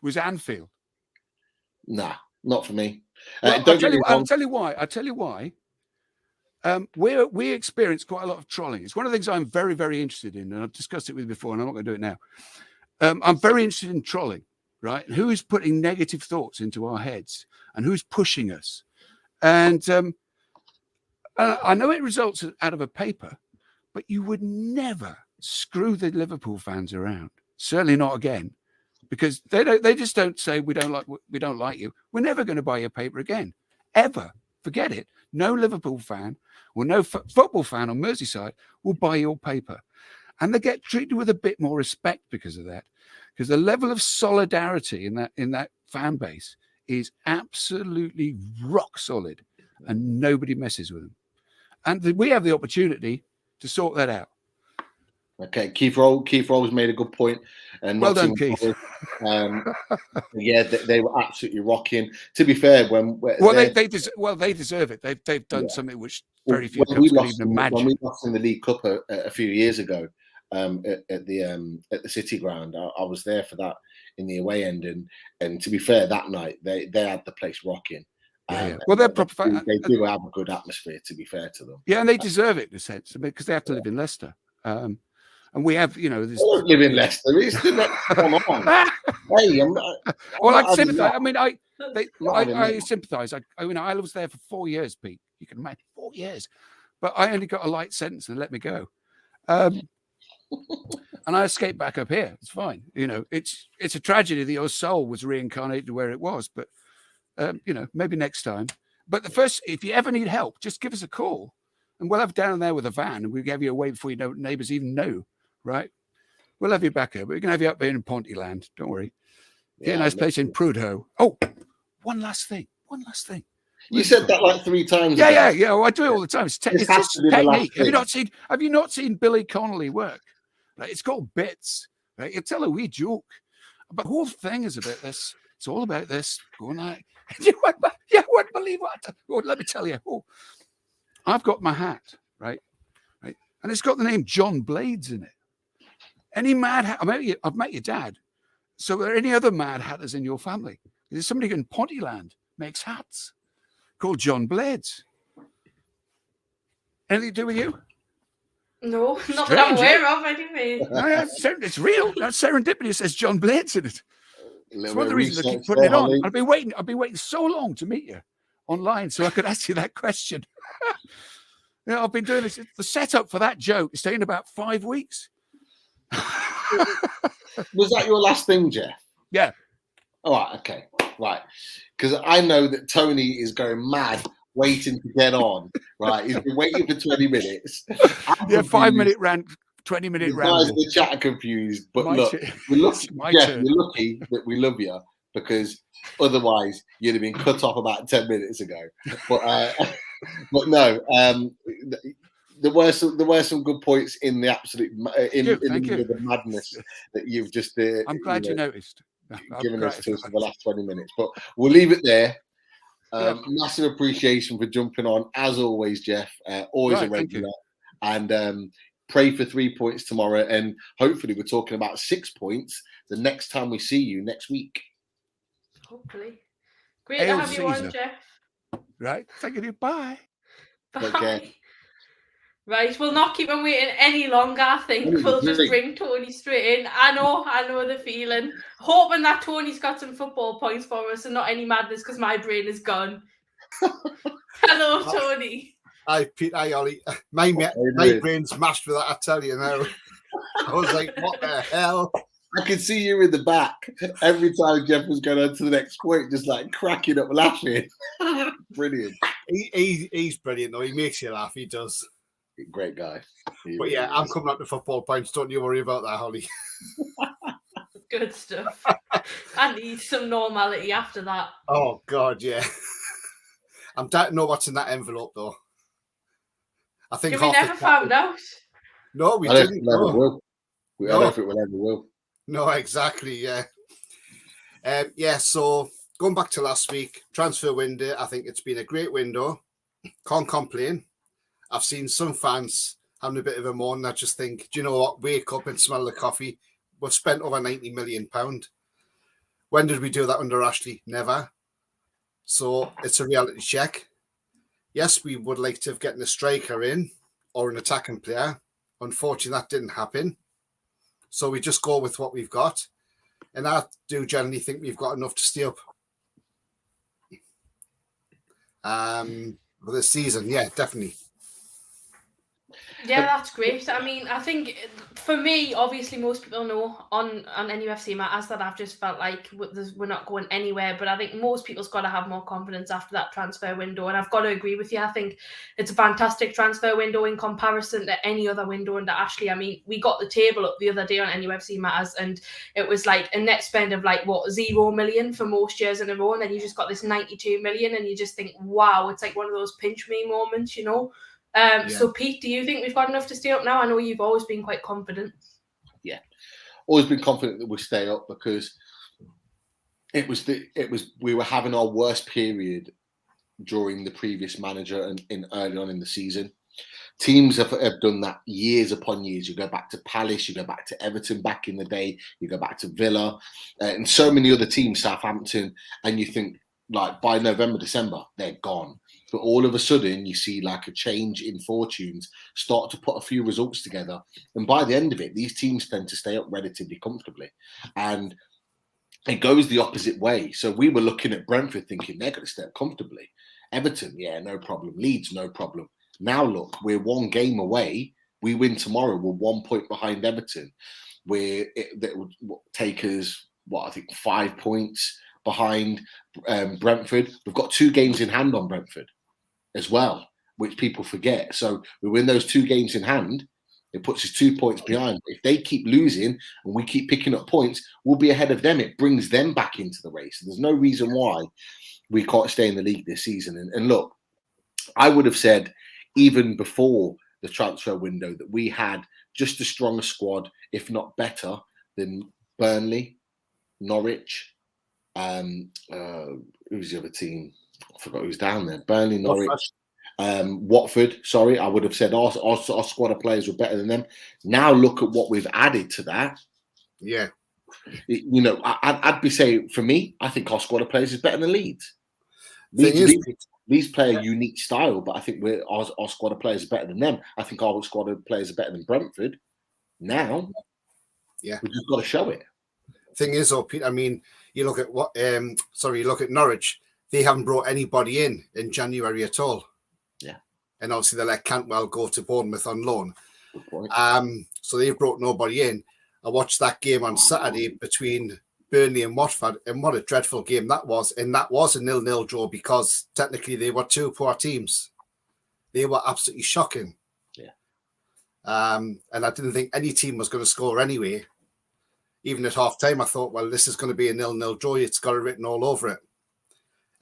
Speaker 5: was Anfield.
Speaker 3: Nah, not for me.
Speaker 5: Well,
Speaker 3: Don't get me wrong.
Speaker 5: I'll tell you why. We experience quite a lot of trolling. It's one of the things I'm very, very interested in, and I've discussed it with you before, and I'm not going to do it now. I'm very interested in trolling, right? And who is putting negative thoughts into our heads, and who's pushing us? And I know it results out of a paper, but you would never screw the Liverpool fans around. Certainly not again, because they just don't say we don't like you. We're never going to buy your paper again, ever. Forget it. No Liverpool fan or no football fan on Merseyside will buy your paper, and they get treated with a bit more respect because of that. Because the level of solidarity in that fan base is absolutely rock solid, and nobody messes with them. And we have the opportunity to sort that out.
Speaker 3: Okay, Keith Rolls made a good point. And
Speaker 5: well done, Keith.
Speaker 3: Yeah, they were absolutely rocking. To be fair,
Speaker 5: they deserve it. They've done something which very few clubs could even imagine.
Speaker 3: When we lost in the League Cup a few years ago at the City Ground, I was there for that in the away end, and to be fair, that night they had the place rocking.
Speaker 5: Yeah. Well, they're proper.
Speaker 3: They do have a good atmosphere. To be fair to them,
Speaker 5: yeah, and they deserve it in a sense because they have to live in Leicester. And we have, this.
Speaker 3: I don't live in Leicester. It's the next come on. Hey,
Speaker 5: well, I sympathise. I mean, I sympathise. I was there for 4 years, Pete. You can imagine 4 years, but I only got a light sentence and let me go. And I escaped back up here. It's fine. It's a tragedy that your soul was reincarnated where it was, but maybe next time. But if you ever need help, just give us a call, and we'll have down there with a van, and we'll give you away before neighbours even know. Right, we'll have you back here, but we can have you up here in Pontyland. Don't worry. Get a nice place in Prudhoe. Oh, one last thing.
Speaker 3: You said that like 3 times.
Speaker 5: Yeah. Well, I do it all the time. It's just technique. Have you not seen Billy Connolly work? Like, it's called bits. Right, you tell a wee joke, but the whole thing is about this. It's all about this. Going like, you won't believe what. Oh, let me tell you. Oh, I've got my hat, right, and it's got the name John Blades in it. Any mad hat? I've met your dad. So are there any other mad hatters in your family? There's somebody in Pontyland makes hats called John Blades. Anything to do with you?
Speaker 2: No, not that I'm aware of anyway.
Speaker 5: No, it's real. That's serendipity. It says John Blades in it. It's one of the reasons I keep putting it on. I've been waiting so long to meet you online so I could ask you that question. I've been doing this. The setup for that joke is taking about 5 weeks.
Speaker 3: Was that your last thing, Jeff?
Speaker 5: Yeah.
Speaker 3: All right. Okay. Right. Because I know that Tony is going mad waiting to get on. Right. He's been waiting for 20 minutes.
Speaker 5: Yeah, 5-minute rant, 20-minute rant.
Speaker 3: Guys in the chat are confused. But look, we're lucky that we love you, because otherwise you'd have been cut off about 10 minutes ago. But no, there were some good points in the absolute in the madness that you've just.
Speaker 5: I'm glad you noticed.
Speaker 3: Given us to us for the last 20 minutes, but we'll leave it there. Massive appreciation for jumping on, as always, Jeff. Always a regular, and pray for 3 points tomorrow, and hopefully we're talking about 6 points the next time we see you next week.
Speaker 2: Hopefully, great to have you on, Jeff.
Speaker 5: Right, thank you. Bye.
Speaker 2: Bye. Right, we'll not keep him waiting any longer. I think we'll just bring Tony straight in. I know the feeling. Hoping that Tony's got some football points for us and not any madness, because my brain is gone. Hello, Tony.
Speaker 6: Hi, Pete. Hi, Ollie. My brain's mashed with that, I tell you now. I was like, what the hell?
Speaker 3: I could see you in the back every time Jeff was going on to the next point, just like cracking up laughing. Brilliant.
Speaker 6: He's brilliant, though. He makes you laugh. He does.
Speaker 3: Great guy.
Speaker 6: But yeah, I'm coming up to football points. Don't you worry about that, Holly.
Speaker 2: Good stuff. I need some normality after that.
Speaker 6: Oh God, yeah. I'm dying to know what's in that envelope, though. I think
Speaker 2: Have we never found out?
Speaker 6: No, we
Speaker 3: I don't
Speaker 6: didn't.
Speaker 3: think we ever
Speaker 6: No.
Speaker 3: will. I
Speaker 6: No.
Speaker 3: don't think we'll ever will.
Speaker 6: No, exactly. Yeah. Yeah. So going back to last week, transfer window. I think it's been a great window. Can't complain. I've seen some fans having a bit of a moan. I just think, do you know what? Wake up and smell the coffee. We've spent over £90 million. When did we do that under Ashley? Never. So it's a reality check. Yes, we would like to have gotten a striker in or an attacking player. Unfortunately, that didn't happen. So we just go with what we've got. And I do generally think we've got enough to stay up for this season. Yeah, definitely.
Speaker 2: Yeah, that's great. I mean, I think for me, obviously, most people know on NUFC matters that I've just felt like we're not going anywhere. But I think most people's got to have more confidence after that transfer window. And I've got to agree with you. I think it's a fantastic transfer window in comparison to any other window under Ashley. I mean, we got the table up the other day on NUFC matters, and it was like a net spend of like, what, $0 million for most years in a row. And then you just got this 92 million, and you just think, wow, it's like one of those pinch me moments, you know? So Pete, do you think we've got enough to stay up now? I know you've always been quite confident.
Speaker 3: Yeah, always been confident that we'll stay up because we were having our worst period during the previous manager and in early on in the season. Teams have done that years upon years. You go back to Palace, you go back to Everton back in the day, you go back to Villa, and so many other teams, Southampton, and you think like by November, December, they're gone. But all of a sudden, you see like a change in fortunes, start to put a few results together. And by the end of it, these teams tend to stay up relatively comfortably. And it goes the opposite way. So we were looking at Brentford thinking they're going to stay up comfortably. Everton, yeah, no problem. Leeds, no problem. Now look, we're one game away. We win tomorrow. We're 1 point behind Everton. That would take us, I think 5 points behind Brentford. We've got 2 games in hand on Brentford as well, which people forget. So we win those 2 games in hand, it puts us 2 points behind. If they keep losing and we keep picking up points, we'll be ahead of them. It brings them back into the race. There's no reason why we can't stay in the league this season. And look, I would have said even before the transfer window that we had just as strong a squad, if not better, than Burnley, Norwich, who's the other team? I forgot who's down there. Burnley, Norwich, Watford. Sorry, I would have said our squad of players were better than them. Now look at what we've added to that.
Speaker 6: Yeah,
Speaker 3: you know, I'd be saying for me, I think our squad of players is better than Leeds. Leeds play a unique style, but I think our squad of players are better than them. I think our squad of players are better than Brentford. Now,
Speaker 6: yeah,
Speaker 3: we just got to show it.
Speaker 6: Thing is, though, Pete, I mean, you look at you look at Norwich. They haven't brought anybody in January at all.
Speaker 3: Yeah.
Speaker 6: And obviously they let Cantwell go to Bournemouth on loan.
Speaker 3: Good point.
Speaker 6: So they've brought nobody in. I watched that game on Saturday between Burnley and Watford, and what a dreadful game that was. And that was a 0-0 draw because technically they were 2 poor teams. They were absolutely shocking.
Speaker 3: Yeah.
Speaker 6: And I didn't think any team was going to score anyway. Even at half time, I thought, well, this is going to be a 0-0 draw. It's got it written all over it.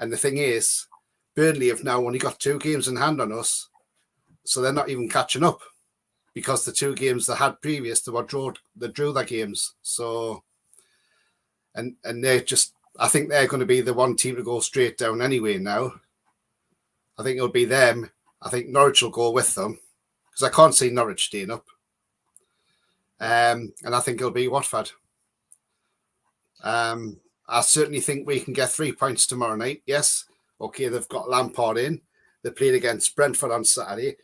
Speaker 6: And the thing is, Burnley have now only got 2 games in hand on us, so they're not even catching up because the 2 games they had previous, they drew their games. So, and they're just, I think they're going to be the one team to go straight down anyway now. I think it'll be them. I think Norwich will go with them because I can't see Norwich staying up. And I think it'll be Watford. I certainly think we can get 3 points tomorrow night. Yes. Okay, they've got Lampard in. They played against Brentford on Saturday.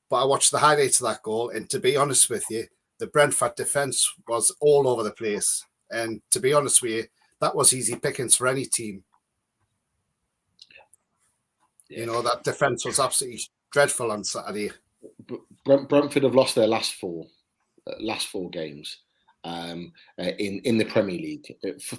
Speaker 6: But I watched the highlights of that goal. And to be honest with you, the Brentford defence was all over the place. And to be honest with you, that was easy pickings for any team. Yeah. You know, that defence was absolutely dreadful on Saturday.
Speaker 3: Brentford have lost their last four games in the Premier League.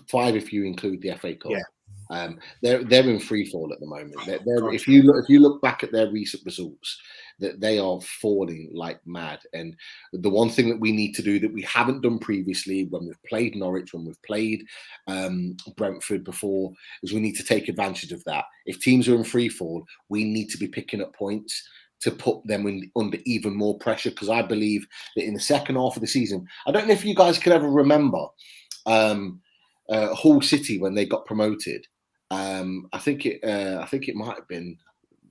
Speaker 3: 5 if you include the FA Cup.
Speaker 6: Yeah.
Speaker 3: They're in free fall at the moment. If you look back at their recent results, that they are falling like mad. And the one thing that we need to do that we haven't done previously when we've played Norwich, when we've played Brentford before, is we need to take advantage of that. If teams are in free fall, we need to be picking up points to put them under even more pressure. Because I believe that in the second half of the season, I don't know if you guys can ever remember Hull City when they got promoted. I think it might have been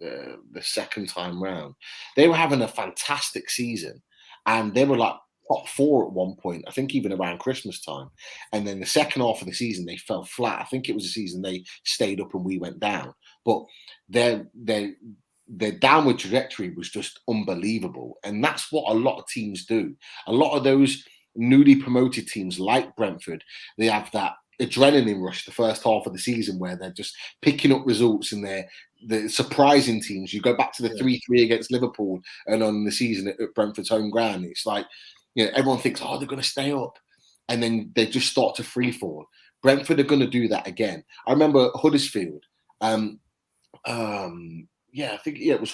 Speaker 3: the second time round. They were having a fantastic season, and they were like top 4 at one point. I think even around Christmas time. And then the second half of the season, they fell flat. I think it was a season they stayed up and we went down. But their downward trajectory was just unbelievable, and that's what a lot of teams do. A lot of those newly promoted teams, like Brentford, they have that adrenaline rush the first half of the season where they're just picking up results, and they're surprising teams. You go back to the 3-3 against Liverpool and on the season at Brentford's home ground, it's like, everyone thinks, oh, they're going to stay up, and then they just start to free fall. Brentford are going to do that again. I remember Huddersfield. I think it was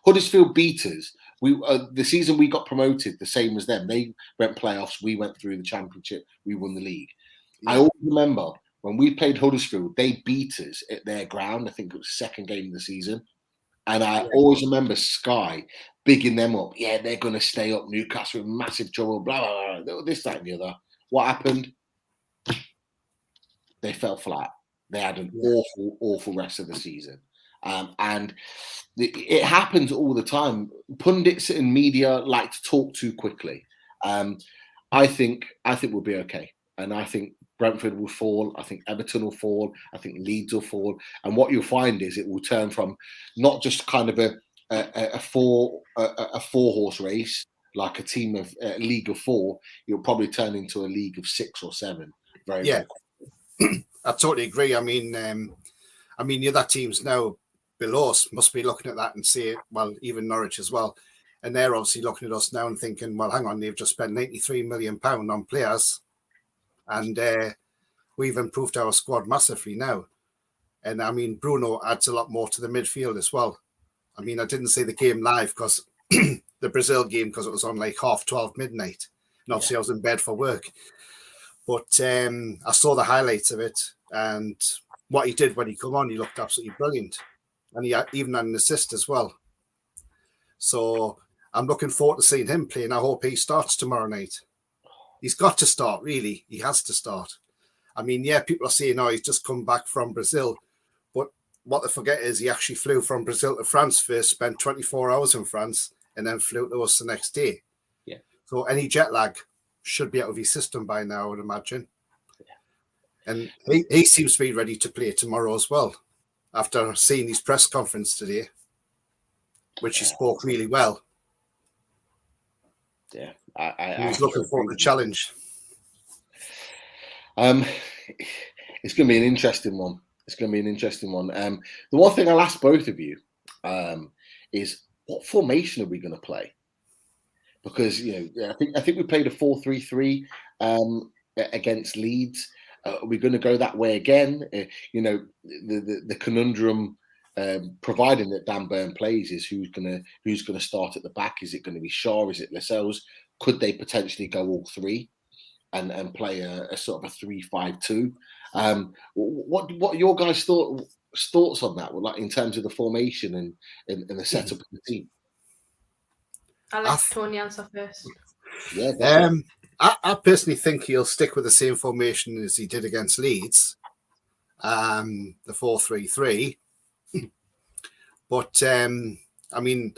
Speaker 3: Huddersfield beat us. The season we got promoted, the same as them. They went playoffs. We went through the Championship. We won the league. I always remember when we played Huddersfield, they beat us at their ground. I think it was the second game of the season. And I always remember Sky bigging them up. Yeah, they're going to stay up. Newcastle in massive trouble, blah, blah, blah, this, that, and the other. What happened? They fell flat. They had an awful rest of the season. And it happens all the time. Pundits and media like to talk too quickly. I think we'll be okay. And I think Brentford will fall. I think Everton will fall. I think Leeds will fall. And what you'll find is it will turn from not just kind of a four horse race, like a team of league of 4. You'll probably turn into a league of 6 or 7. Very
Speaker 6: I totally agree. I mean, the other teams now below us must be looking at that and see, well, even Norwich as well. And they're obviously looking at us now and thinking, well, hang on, they've just spent £93 million on players. And we've improved our squad massively now. And I mean, Bruno adds a lot more to the midfield as well. I mean, I didn't see the game live because the Brazil game, because it was on like 12:30 midnight. And obviously I was in bed for work. But I saw the highlights of it, and what he did when he come on, he looked absolutely brilliant. And he even had an assist as well. So I'm looking forward to seeing him play, and I hope he starts tomorrow night. He's got to start, really. He has to start. I mean, people are saying, oh, he's just come back from Brazil. But what they forget is he actually flew from Brazil to France first, spent 24 hours in France, and then flew to us the next day.
Speaker 3: Yeah.
Speaker 6: So any jet lag should be out of his system by now, I would imagine. Yeah. And he seems to be ready to play tomorrow as well, after seeing his press conference today, which he spoke really well.
Speaker 3: Yeah.
Speaker 6: He was looking for the challenge.
Speaker 3: It's going to be an interesting one. The one thing I'll ask both of you is, what formation are we going to play? Because I think we played a 4-3-3 against Leeds. Are we going to go that way again? The conundrum, providing that Dan Burn plays, is who's going to start at the back. Is it going to be Schar? Is it Lascelles? Could they potentially go all 3 and play a sort of a 3-5-2? What are your guys' thoughts on that? Like in terms of the formation and the setup of the team?
Speaker 2: I'll let Tony answer first.
Speaker 3: Yeah.
Speaker 6: I personally think he'll stick with the same formation as he did against Leeds, the 4-3-3. But I mean,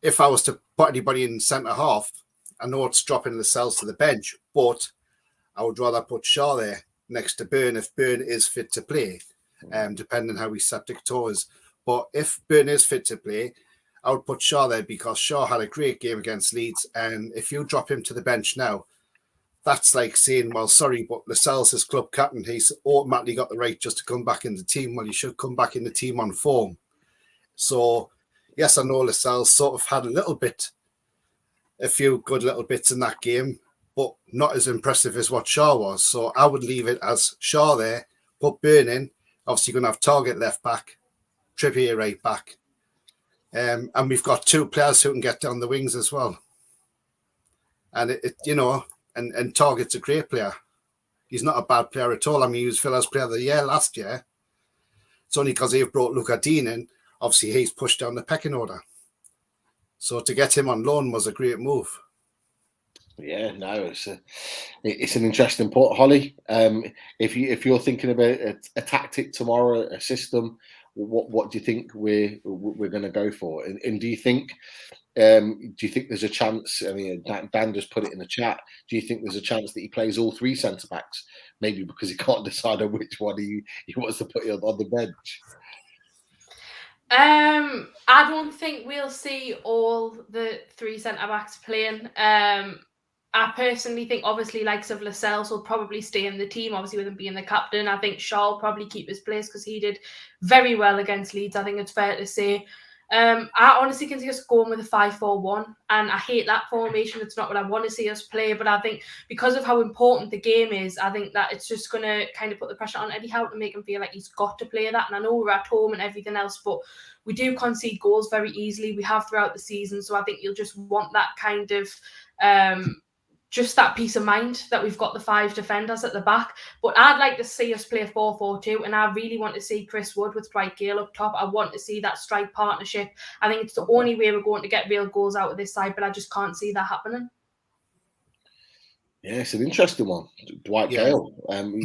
Speaker 6: if I was to put anybody in centre half, I know it's dropping Lascelles to the bench, but I would rather put Schar there next to Burn if Burn is fit to play, depending on how his septic toe is. But if Burn is fit to play, I would put Schar there because Schar had a great game against Leeds. And if you drop him to the bench now, that's like saying, well, sorry, but Lascelles is club captain. He's automatically got the right just to come back in the team. Well, he should come back in the team on form. So, yes, I know Lascelles sort of had a few good little bits in that game, but not as impressive as what Schar was. So I would leave it as Schar there, put Burn in, Obviously, going to have Targett left back, Trippier right back. And we've got 2 players who can get down the wings as well. And, and Targett's a great player. He's not a bad player at all. I mean, he was Villa's Player of the Year last year. It's only because they've brought Luca Dean in. Obviously, he's pushed down the pecking order. So to get him on loan was a great move.
Speaker 3: Yeah, no, it's an interesting point, Holly. If you're thinking about a tactic tomorrow, a system, what do you think we're going to go for? And do you think there's a chance? I mean, Dan just put it in the chat. Do you think there's a chance that he plays all 3 centre backs? Maybe because he can't decide on which one he wants to put on the bench.
Speaker 2: I don't think we'll see all the 3 centre backs playing. I personally think, obviously, likes of Lascelles will probably stay in the team, obviously with him being the captain. I think Schar will probably keep his place because he did very well against Leeds. I think it's fair to say. I honestly can see us going with a 5-4-1, and I hate that formation. It's not what I want to see us play, but I think because of how important the game is, I think that it's just going to kind of put the pressure on Eddie Howe to make him feel like he's got to play that. And I know we're at home and everything else, but we do concede goals very easily. We have throughout the season, so I think you'll just want that kind of just that peace of mind that we've got the 5 defenders at the back. But I'd like to see us play 4-4-2, and I really want to see Chris Wood with Dwight Gayle up top. I want to see that strike partnership. I think it's the only way we're going to get real goals out of this side, but I just can't see that happening.
Speaker 3: Yeah, it's an interesting one, Dwight Gayle.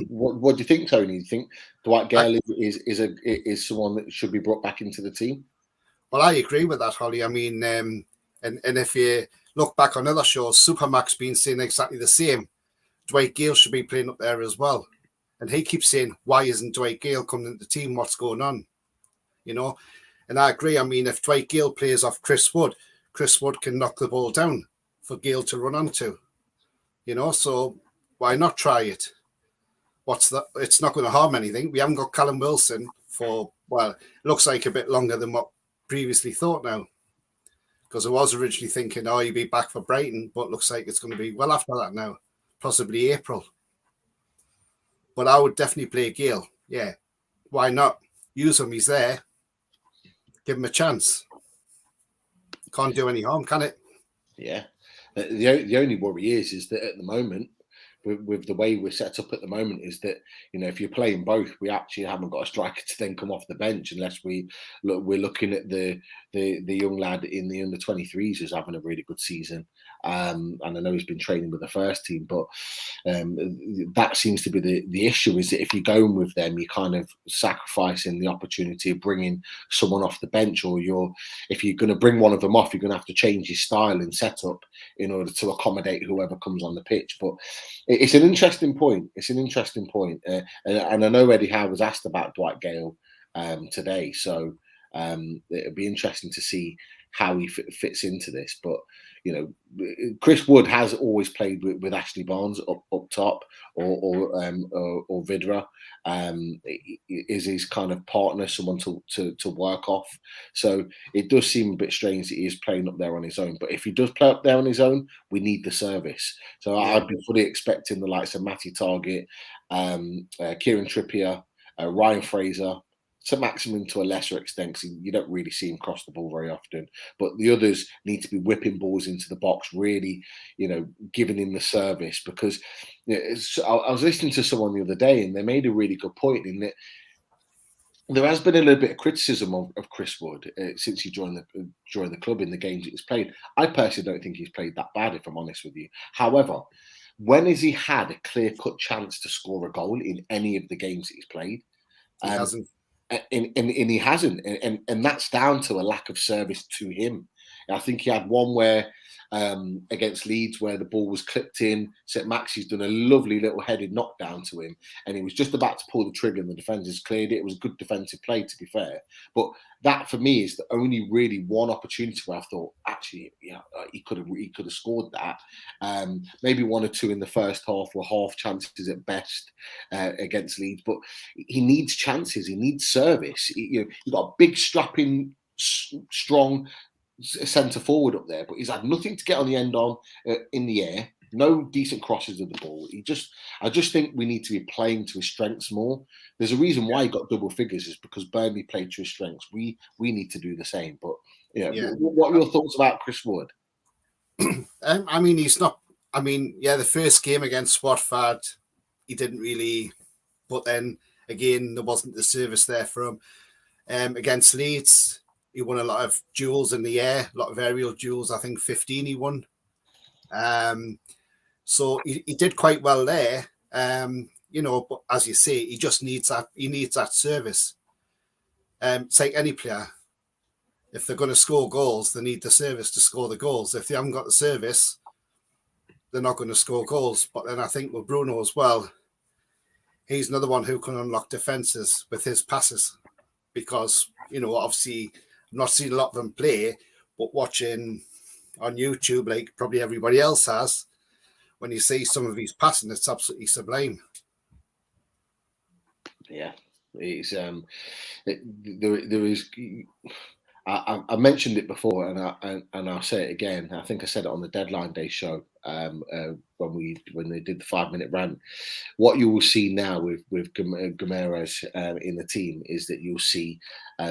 Speaker 3: What do you think, Tony? Do you think Dwight Gayle is someone that should be brought back into the team?
Speaker 6: Well, I agree with that, Holly. I mean, and if you look back on other shows, Supermax been saying exactly the same. Dwight Gayle should be playing up there as well. And he keeps saying, why isn't Dwight Gayle coming into the team? What's going on? And I agree. I mean, if Dwight Gayle plays off Chris Wood can knock the ball down for Gayle to run onto. So why not try it? What's that? It's not going to harm anything. We haven't got Callum Wilson for, it looks like a bit longer than what previously thought now. Because I was originally thinking, he'd be back for Brighton, but looks like it's going to be well after that now, possibly April. But I would definitely play Gayle. Yeah, why not? Use him, he's there. Give him a chance. Can't do any harm, can it?
Speaker 3: Yeah. The only worry is that at the moment, with the way we're set up at the moment, is that if you're playing both, we actually haven't got a striker to then come off the bench unless we're looking at the young lad in the under-23s who's having a really good season. And I know he's been training with the first team, but that seems to be the issue, is that if you're going with them, you're kind of sacrificing the opportunity of bringing someone off the bench, or if you're going to bring one of them off, you're going to have to change your style and setup in order to accommodate whoever comes on the pitch. But it's an interesting point. And I know Eddie Howe was asked about Dwight Gayle today, so it'll be interesting to see how he fits into this. But Chris Wood has always played with Ashley Barnes up top, or Vidra is his kind of partner, someone to work off. So it does seem a bit strange that he is playing up there on his own. But if he does play up there on his own, we need the service. So I'd be fully expecting the likes of Matty Targett, Kieran Trippier, Ryan Fraser, Saint-Maximin to a lesser extent, because you don't really see him cross the ball very often. But the others need to be whipping balls into the box, really, giving him the service. Because I was listening to someone the other day, and they made a really good point in that there has been a little bit of criticism of Chris Wood since he joined the club in the games that he's played. I personally don't think he's played that bad, if I'm honest with you. However, when has he had a clear-cut chance to score a goal in any of the games that he's played?
Speaker 6: He hasn't.
Speaker 3: And he hasn't, and that's down to a lack of service to him. I think he had one where against Leeds where the ball was clipped in. Saint-Maxi's done a lovely little headed knockdown to him, and he was just about to pull the trigger, and the defenders cleared it. It was a good defensive play, to be fair. But that, for me, is the only really one opportunity where I thought, actually, he could have scored that. Maybe one or two in the first half were half chances at best against Leeds. But he needs chances. He needs service. You've got a big, strapping, strong centre forward up there, but he's had nothing to get on the end on in the air. No decent crosses of the ball. I just think we need to be playing to his strengths more. There's a reason why he got double figures is because Burnley played to his strengths. We need to do the same. But what are your thoughts about Chris Wood?
Speaker 6: I mean, he's not. I mean, the first game against Watford, he didn't really. But then again, there wasn't the service there for him. Against Leeds, he won a lot of duels in the air, a lot of aerial duels. I think 15 he won. So he did quite well there. But as you say, he just needs that. He needs that service. Take any player. If they're going to score goals, they need the service to score the goals. If they haven't got the service, they're not going to score goals. But then I think with Bruno as well, he's another one who can unlock defences with his passes. Because, obviously, I've not seen a lot of them play, but watching on YouTube, like probably everybody else has, when you see some of his passing, it's absolutely sublime.
Speaker 3: Yeah, it's there is. I mentioned it before, and I'll say it again. I think I said it on the Deadline Day show when they did the 5-minute rant. What you will see now with Guimaraes in the team is that you'll see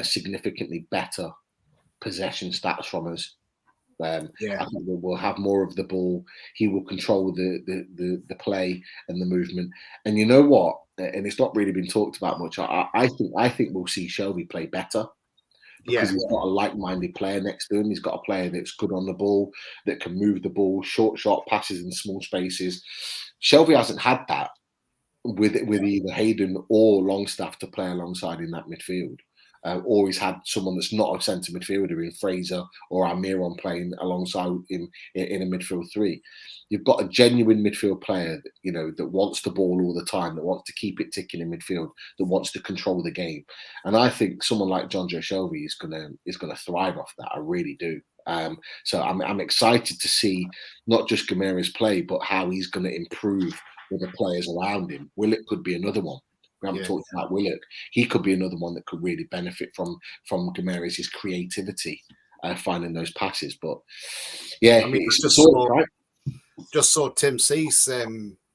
Speaker 3: significantly better possession stats from us. I think we'll have more of the ball. He will control the play and the movement. And you know what? And it's not really been talked about much. I think we'll see Shelby play better. Because he's got a like-minded player next to him. He's got a player that's good on the ball, that can move the ball, short passes in small spaces. Shelby hasn't had that with either Hayden or Longstaff to play alongside in that midfield. Or he's had someone that's not a centre midfielder in Fraser or Almiron playing alongside him in a midfield three. You've got a genuine midfield player, that wants the ball all the time, that wants to keep it ticking in midfield, that wants to control the game. And I think someone like John Joe Shelby is gonna thrive off that. I really do. So I'm excited to see not just Guimaraes play, but how he's going to improve with the players around him. Willock could be another one. We haven't talked about Willock. He could be another one that could really benefit from Guimaraes' creativity, finding those passes. But
Speaker 6: just saw Tim C's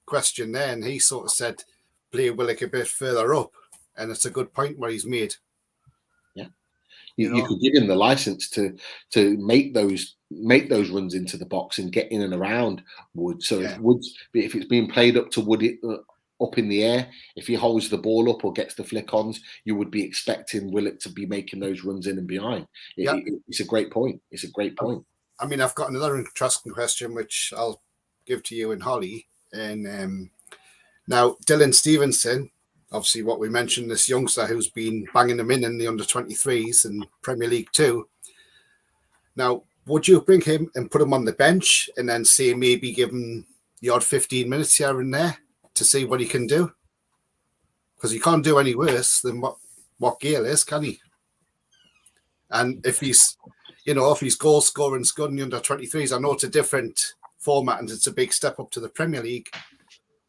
Speaker 6: question there, and he sort of said play Willock a bit further up, and it's a good point where he's made.
Speaker 3: Yeah, you could give him the license to make those runs into the box and get in and around Wood. So if it's being played up to Wood up in the air, if he holds the ball up or gets the flick-ons, you would be expecting Willock to be making those runs in and behind. It's a great point. It's a great point.
Speaker 6: I mean, I've got another interesting question, which I'll give to you and Holly. And now, Dylan Stevenson, obviously what we mentioned, this youngster who's been banging them in the under-23s and Premier League 2. Now, would you bring him and put him on the bench and then say maybe give him the odd 15 minutes here and there to see what he can do? Because he can't do any worse than what Gayle is, can he? And if he's goal scoring's good in the under-23s, I know it's a different format and it's a big step up to the Premier League,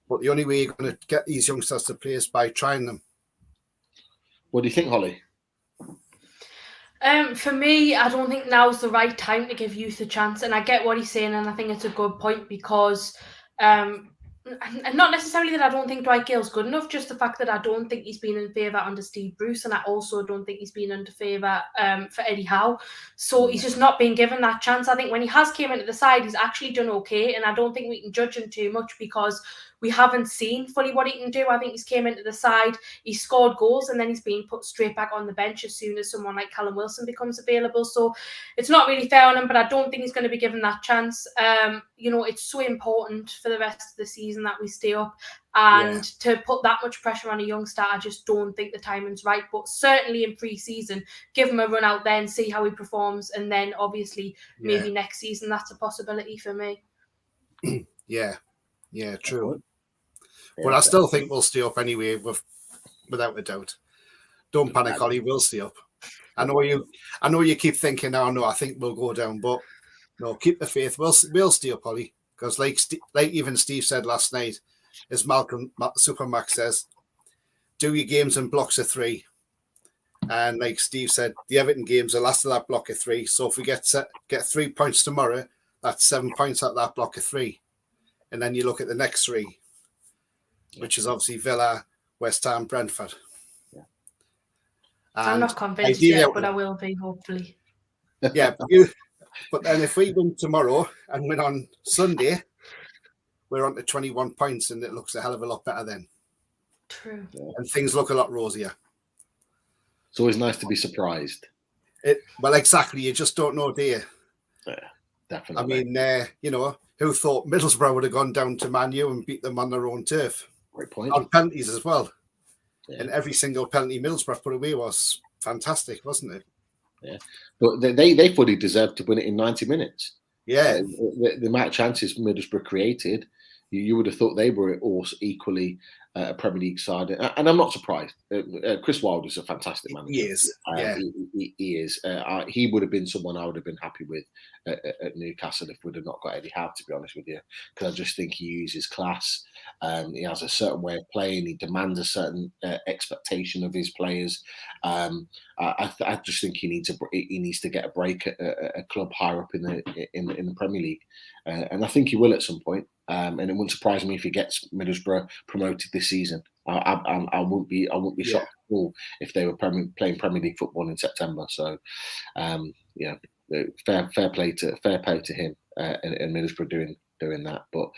Speaker 6: but the only way you're going to get these youngsters to play is by trying them.
Speaker 3: What do you think, Holly?
Speaker 2: For me, I don't think now's the right time to give youth a chance, and I get what he's saying, and I think it's a good point because and not necessarily that I don't think Dwight Gayle's good enough, just the fact that I don't think he's been in favour under Steve Bruce, and I also don't think he's been under favour for Eddie Howe. So he's just not been given that chance. I think when he has came into the side, he's actually done okay, and I don't think we can judge him too much because we haven't seen fully what he can do. I think he's came into the side, he scored goals, and then he's been put straight back on the bench as soon as someone like Callum Wilson becomes available. So it's not really fair on him, but I don't think he's going to be given that chance. It's so important for the rest of the season that we stay up. And to put that much pressure on a youngster, I just don't think the timing's right. But certainly in pre-season, give him a run out there and see how he performs. And then obviously maybe next season, that's a possibility for me.
Speaker 6: Yeah, true. But I still think we'll stay up anyway, without a doubt. Don't panic, Holly. We'll stay up. I know you keep thinking, oh no, I think we'll go down, but no, keep the faith. We'll stay up, Holly, because like even Steve said last night, as Malcolm Supermax says, do your games in blocks of 3. And like Steve said, the Everton games are last of that block of 3. So if we get 3 points tomorrow, that's 7 points out of that block of 3. And then you look at the next three, which is obviously Villa, West Ham, Brentford.
Speaker 3: Yeah.
Speaker 2: I'm not convinced
Speaker 6: ideally,
Speaker 2: yet, but I will be, hopefully.
Speaker 6: Yeah, but then if we win tomorrow and win on Sunday, we're on to 21 points, and it looks a hell of a lot better then.
Speaker 2: True.
Speaker 6: And things look a lot rosier.
Speaker 3: It's always nice to be surprised.
Speaker 6: Well, exactly. You just don't know, do you?
Speaker 3: Yeah, definitely.
Speaker 6: I mean, you know, who thought Middlesbrough would have gone down to Man U and beat them on their own turf?
Speaker 3: Great point.
Speaker 6: On penalties as well.
Speaker 3: Yeah.
Speaker 6: And every single penalty Middlesbrough put away was fantastic, wasn't it?
Speaker 3: Yeah, but they fully deserved to win it in 90 minutes.
Speaker 6: Yeah.
Speaker 3: The amount of chances Middlesbrough created, you would have thought they were also equally a Premier League side, and I'm not surprised. Chris Wilder's a fantastic manager.
Speaker 6: He is. Yeah.
Speaker 3: He is. He would have been someone I would have been happy with at Newcastle if we'd have not got Eddie Howe, to be honest with you, because I just think he uses class. He has a certain way of playing. He demands a certain expectation of his players. I just think he needs to get a break at a club higher up in the Premier League, and I think he will at some point. And it wouldn't surprise me if he gets Middlesbrough promoted this season. I wouldn't be shocked at all if they were playing Premier League football in September. So, fair play to him and Middlesbrough doing that. But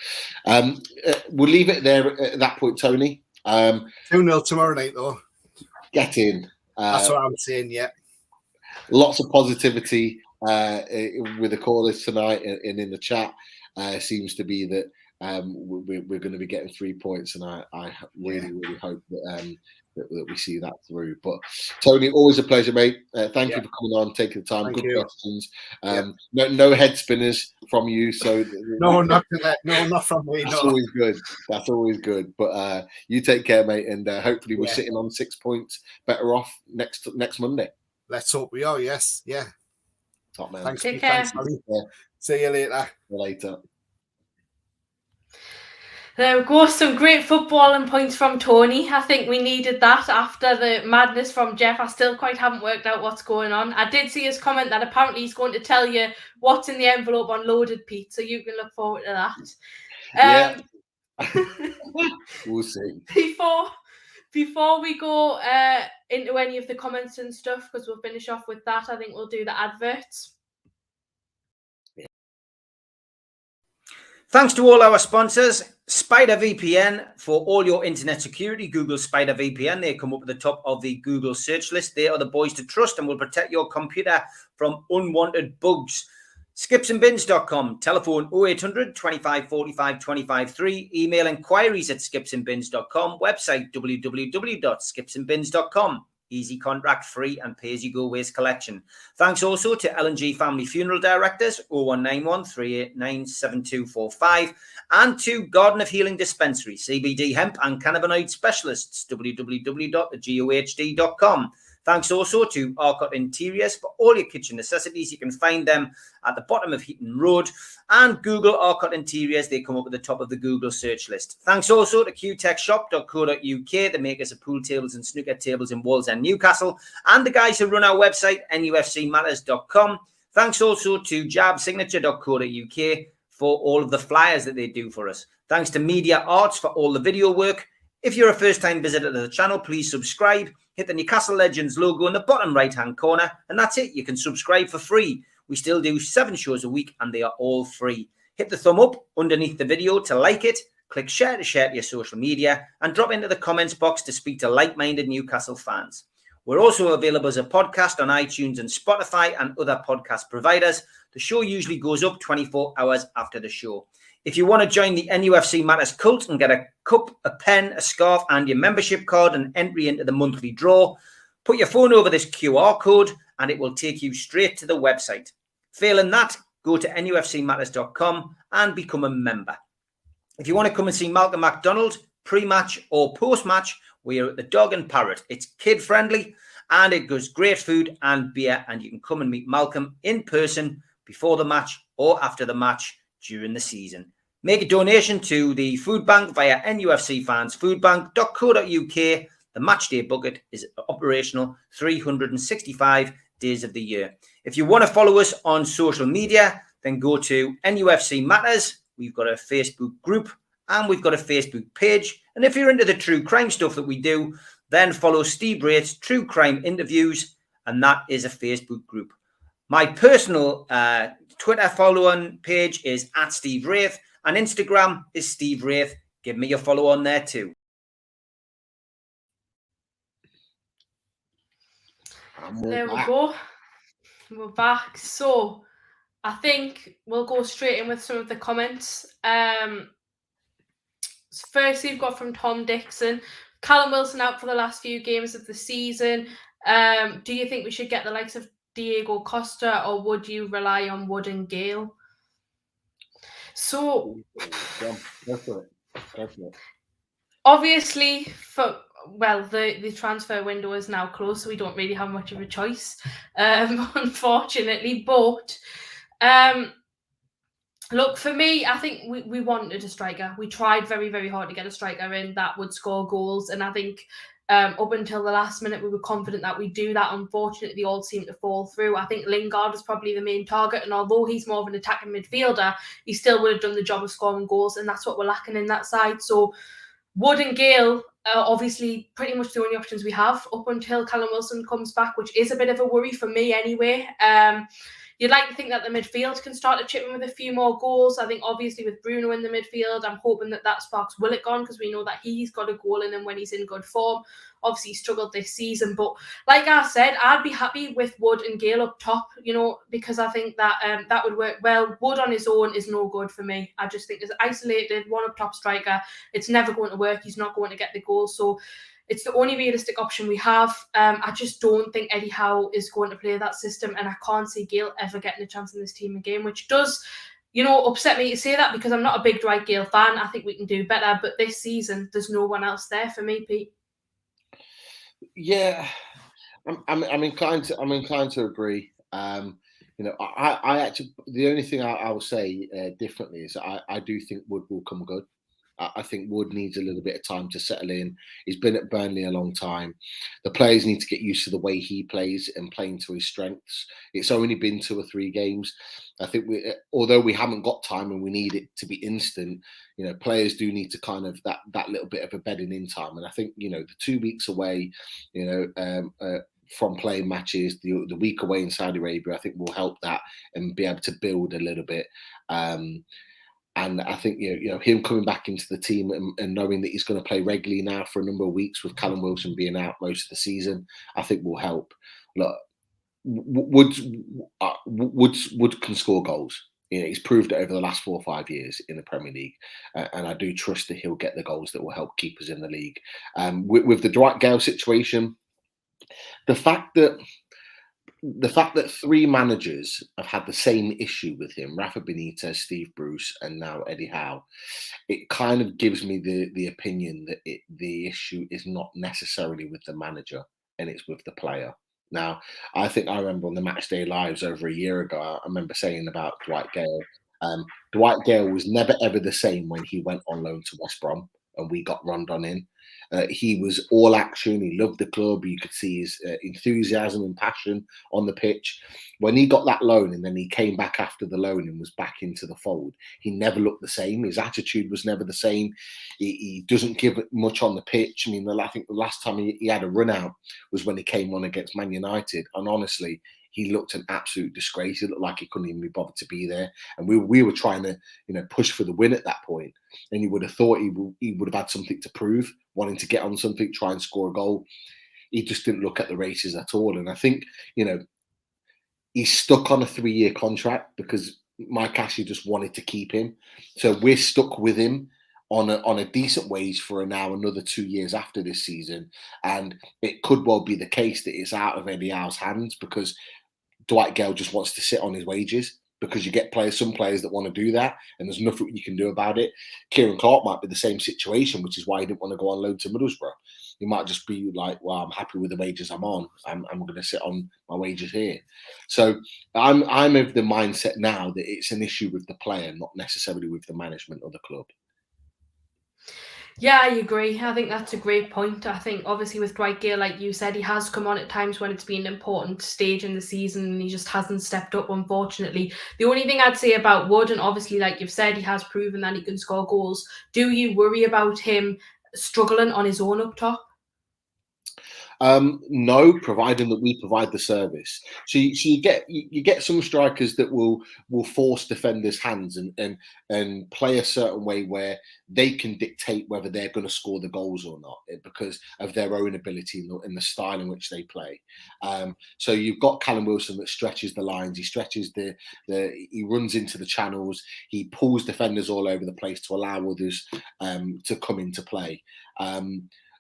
Speaker 3: we'll leave it there at that point, Tony.
Speaker 6: 2-0 tomorrow night, though.
Speaker 3: Get in.
Speaker 6: That's what I'm saying. Yeah.
Speaker 3: Lots of positivity with the callers tonight and in the chat. Seems to be that we're going to be getting 3 points, and I really hope that we see that through. But Tony, always a pleasure, mate. Thank you for coming on, taking the time.
Speaker 6: Thank
Speaker 3: Good
Speaker 6: you.
Speaker 3: questions. No head spinners from you. So
Speaker 6: no, not from me.
Speaker 3: That's always good. That's always good. But you take care, mate, and hopefully we're sitting on 6 points better off next Monday.
Speaker 6: Let's hope we are. Yes. Yeah.
Speaker 3: Top man.
Speaker 6: Thanks.
Speaker 2: Take care.
Speaker 6: See you later.
Speaker 3: Later.
Speaker 2: There we go. Some great footballing points from Tony. I think we needed that after the madness from Jeff. I still quite haven't worked out what's going on. I did see his comment that apparently he's going to tell you what's in the envelope on Loaded Pete, so you can look forward to that.
Speaker 3: We'll see.
Speaker 2: Before we go into any of the comments and stuff, because we'll finish off with that, I think we'll do the adverts.
Speaker 7: Thanks to all our sponsors. Spider VPN for all your internet security. Google Spider VPN. They come up at the top of the Google search list. They are the boys to trust and will protect your computer from unwanted bugs. Skipsandbins.com. Telephone 0800 25 45 25 3. Email inquiries at skipsandbins.com. Website www.skipsandbins.com. Easy contract, free and pay-as-you-go waste collection. Thanks also to L&G Family Funeral Directors, 0191 389 7245, and to Garden of Healing Dispensary, CBD hemp and cannabinoid specialists, www.thegohd.com. Thanks also to Arcot Interiors for all your kitchen necessities. You can find them at the bottom of Heaton Road, and Google Arcot Interiors. They come up at the top of the Google search list. Thanks also to qtechshop.co.uk, the makers of pool tables and snooker tables in Wolves and Newcastle, and the guys who run our website, NUFCmatters.com. Thanks also to jabsignature.co.uk for all of the flyers that they do for us. Thanks to Media Arts for all the video work. If you're a first-time visitor to the channel, please subscribe. Hit the Newcastle Legends logo in the bottom right-hand corner, and that's it. You can subscribe for free. We still do 7 shows a week, and they are all free. Hit the thumb up underneath the video to like it. Click share to your social media, and drop into the comments box to speak to like-minded Newcastle fans. We're also available as a podcast on iTunes and Spotify and other podcast providers. The show usually goes up 24 hours after the show. If you want to join the NUFC Matters cult and get a cup, a pen, a scarf, and your membership card and entry into the monthly draw, put your phone over this QR code and it will take you straight to the website. Failing that, go to nufcmatters.com and become a member. If you want to come and see Malcolm MacDonald pre-match or post-match, we are at the Dog and Parrot. It's kid-friendly and it goes great food and beer, and you can come and meet Malcolm in person before the match or after the match during the season. Make a donation to the food bank via nufcfansfoodbank.co.uk. The matchday bucket is operational 365 days of the year. If you want to follow us on social media, then go to NUFC Matters. we've got a Facebook group, and we've got a Facebook page. And if you're into the true crime stuff that we do, then follow Steve Wraith's True Crime Interviews, and that is a Facebook group. My personal Twitter follow-on page is @SteveWraith, and Instagram is Steve Wraith. Give me a follow on there too.
Speaker 2: There we go. We're back. So I think we'll go straight in with some of the comments. First, we've got from Tom Dixon. Callum Wilson out for the last few games of the season. Do you think we should get the likes of Diego Costa, or would you rely on Wood and Gayle? So, obviously, the transfer window is now closed, so we don't really have much of a choice, unfortunately. But look, for me, I think we wanted a striker. We tried very, very hard to get a striker in that would score goals, and I think up until the last minute, we were confident that we'd do that. Unfortunately, they all seemed to fall through. I think Lingard was probably the main target, and although he's more of an attacking midfielder, he still would have done the job of scoring goals, and that's what we're lacking in that side. So Wood and Gayle are obviously pretty much the only options we have up until Callum Wilson comes back, which is a bit of a worry for me anyway. You'd like to think that the midfield can start to chip in with a few more goals. I think obviously with Bruno in the midfield, I'm hoping that sparks Willock, because we know that he's got a goal in him when he's in good form. Obviously, he struggled this season, but like I said, I'd be happy with Wood and Gayle up top, because I think that that would work well. Wood on his own is no good for me. I just think as isolated, one up top striker, it's never going to work. He's not going to get the goals. So it's the only realistic option we have. I just don't think Eddie Howe is going to play that system, and I can't see Gayle ever getting a chance in this team again, which does, upset me to say that, because I'm not a big Dwight Gayle fan. I think we can do better, but this season, there's no one else there for me, Pete.
Speaker 3: Yeah, I'm inclined to agree. I actually, the only thing I will say differently is I do think Wood will come good. I think Wood needs a little bit of time to settle in. He's been at Burnley a long time. The players need to get used to the way he plays and playing to his strengths. It's only been 2 or 3 games. I think although we haven't got time and we need it to be instant, players do need to kind of that little bit of a bedding in time. And I think, the 2 weeks away, from playing matches, the week away in Saudi Arabia, I think will help that and be able to build a little bit. And I think him coming back into the team and knowing that he's going to play regularly now for a number of weeks with Callum Wilson being out most of the season, I think will help. Look, Wood can score goals. He's proved it over the last 4 or 5 years in the Premier League, and I do trust that he'll get the goals that will help keep us in the league. With the Dwight Gayle situation, the fact that 3 managers have had the same issue with him, Rafa Benitez, Steve Bruce, and now Eddie Howe, it kind of gives me the opinion that the issue is not necessarily with the manager and it's with the player. Now, I think I remember on the Matchday Lives over a year ago, I remember saying about Dwight Gayle. Dwight Gayle was never ever the same when he went on loan to West Brom and we got Rondon in. He was all action. He loved the club. You could see his enthusiasm and passion on the pitch. When he got that loan and then he came back after the loan and was back into the fold, he never looked the same. His attitude was never the same. He doesn't give much on the pitch. I mean, I think the last time he had a run out was when he came on against Man United. And honestly, he looked an absolute disgrace. He looked like he couldn't even be bothered to be there. And we were trying to, push for the win at that point. And you would have thought he would have had something to prove, wanting to get on something, try and score a goal. He just didn't look at the races at all. And I think, he's stuck on a 3-year contract because Mike Ashley just wanted to keep him. So we're stuck with him on a decent wage for now another 2 years after this season. And it could well be the case that it's out of Eddie Howe's hands because Dwight Gayle just wants to sit on his wages, because you get some players that want to do that and there's nothing you can do about it. Kieran Clark might be the same situation, which is why he didn't want to go on loan to Middlesbrough. He might just be like, well, I'm happy with the wages I'm on. I'm going to sit on my wages here. So I'm of the mindset now that it's an issue with the player, not necessarily with the management or the club.
Speaker 2: Yeah, I agree. I think that's a great point. I think obviously with Dwight Gayle, like you said, he has come on at times when it's been an important stage in the season and he just hasn't stepped up, unfortunately. The only thing I'd say about Wood, and obviously like you've said, he has proven that he can score goals. Do you worry about him struggling on his own up top?
Speaker 3: No, providing that we provide the service. So you get some strikers that will force defenders' hands and play a certain way where they can dictate whether they're going to score the goals or not because of their own ability and the style in which they play. So you've got Callum Wilson that stretches the lines, he stretches he runs into the channels, he pulls defenders all over the place to allow others to come into play.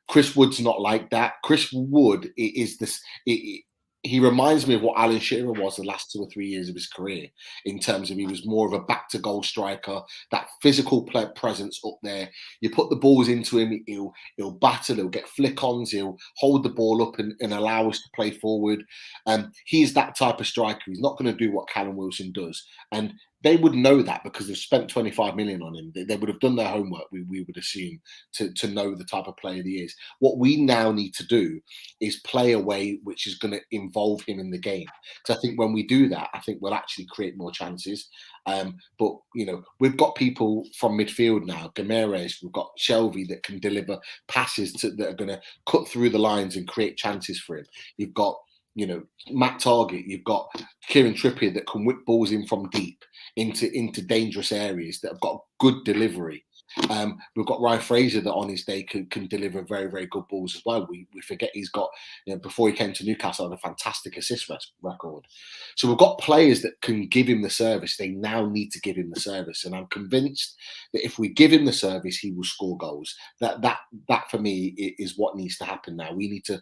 Speaker 3: Chris Wood's not like that. Chris Wood is this. He reminds me of what Alan Shearer was the last 2 or 3 years of his career, in terms of he was more of a back to goal striker, that physical presence up there. You put the balls into him, he'll battle, he'll get flick-ons, he'll hold the ball up and allow us to play forward. He's that type of striker. He's not going to do what Callum Wilson does, and they would know that because they've spent 25 million on him. They would have done their homework, we would assume, to know the type of player he is. What we now need to do is play a way which is going to involve him in the game. Because I think when we do that, I think we'll actually create more chances. But, we've got people from midfield now, Guimaraes, we've got Shelvey that can deliver passes that are going to cut through the lines and create chances for him. You've got Matt Targett, you've got Kieran Trippier that can whip balls in from deep into dangerous areas that have got good delivery. We've got Ryan Fraser that on his day can deliver very, very good balls as well. We forget he's got, before he came to Newcastle, had a fantastic assist record. So we've got players that can give him the service. They now need to give him the service. And I'm convinced that if we give him the service, he will score goals. That for me is what needs to happen now. We need to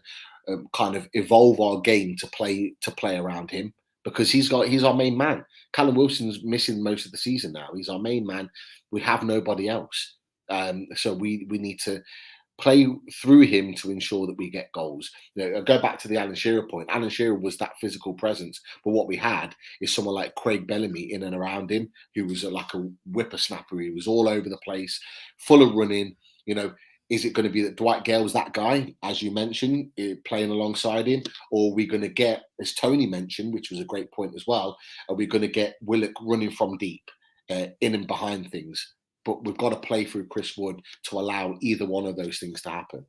Speaker 3: kind of evolve our game to play around him, because he's our main man. Callum Wilson's missing most of the season now. He's our main man. We have nobody else. So we need to play through him to ensure that we get goals. Go back to the Alan Shearer point. Alan Shearer was that physical presence, but what we had is someone like Craig Bellamy in and around him, who was like a whippersnapper. He was all over the place, full of running. Is it going to be that Dwight Gayle was that guy, as you mentioned, playing alongside him? Or are we going to get, as Tony mentioned, which was a great point as well, are we going to get Willock running from deep, in and behind things? But we've got to play through Chris Wood to allow either one of those things to happen.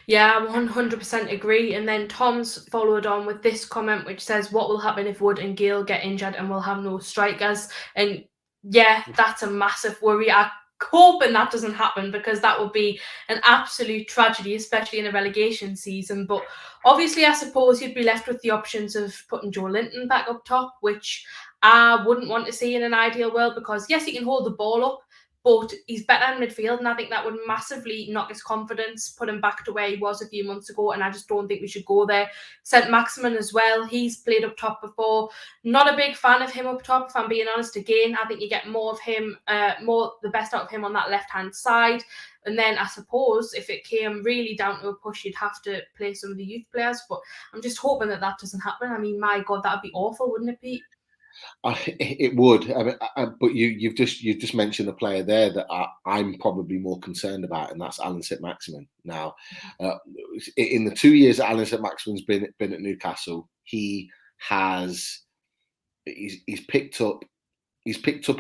Speaker 2: Yeah, 100% agree. And then Tom's followed on with this comment, which says, what will happen if Wood and Gayle get injured and we'll have no strikers? And yeah, that's a massive worry. I'm hoping that doesn't happen, because that would be an absolute tragedy, especially in a relegation season. But obviously, I suppose you'd be left with the options of putting Joe Linton back up top, which I wouldn't want to see in an ideal world, because yes, he can hold the ball up, but he's better in midfield, and I think that would massively knock his confidence, put him back to where he was a few months ago, and I just don't think we should go there. Saint-Maximin as well, he's played up top before. Not a big fan of him up top, if I'm being honest. Again, I think you get more of him, the best out of him on that left-hand side. And then I suppose if it came really down to a push, you'd have to play some of the youth players, but I'm just hoping that doesn't happen. I mean, my God, that would be awful, wouldn't it be?
Speaker 3: It would, but you've just mentioned a player there that I'm probably more concerned about, and that's Allan Saint-Maximin. Now, in the 2 years that Allan Saint-Maximin's been at Newcastle, he's picked up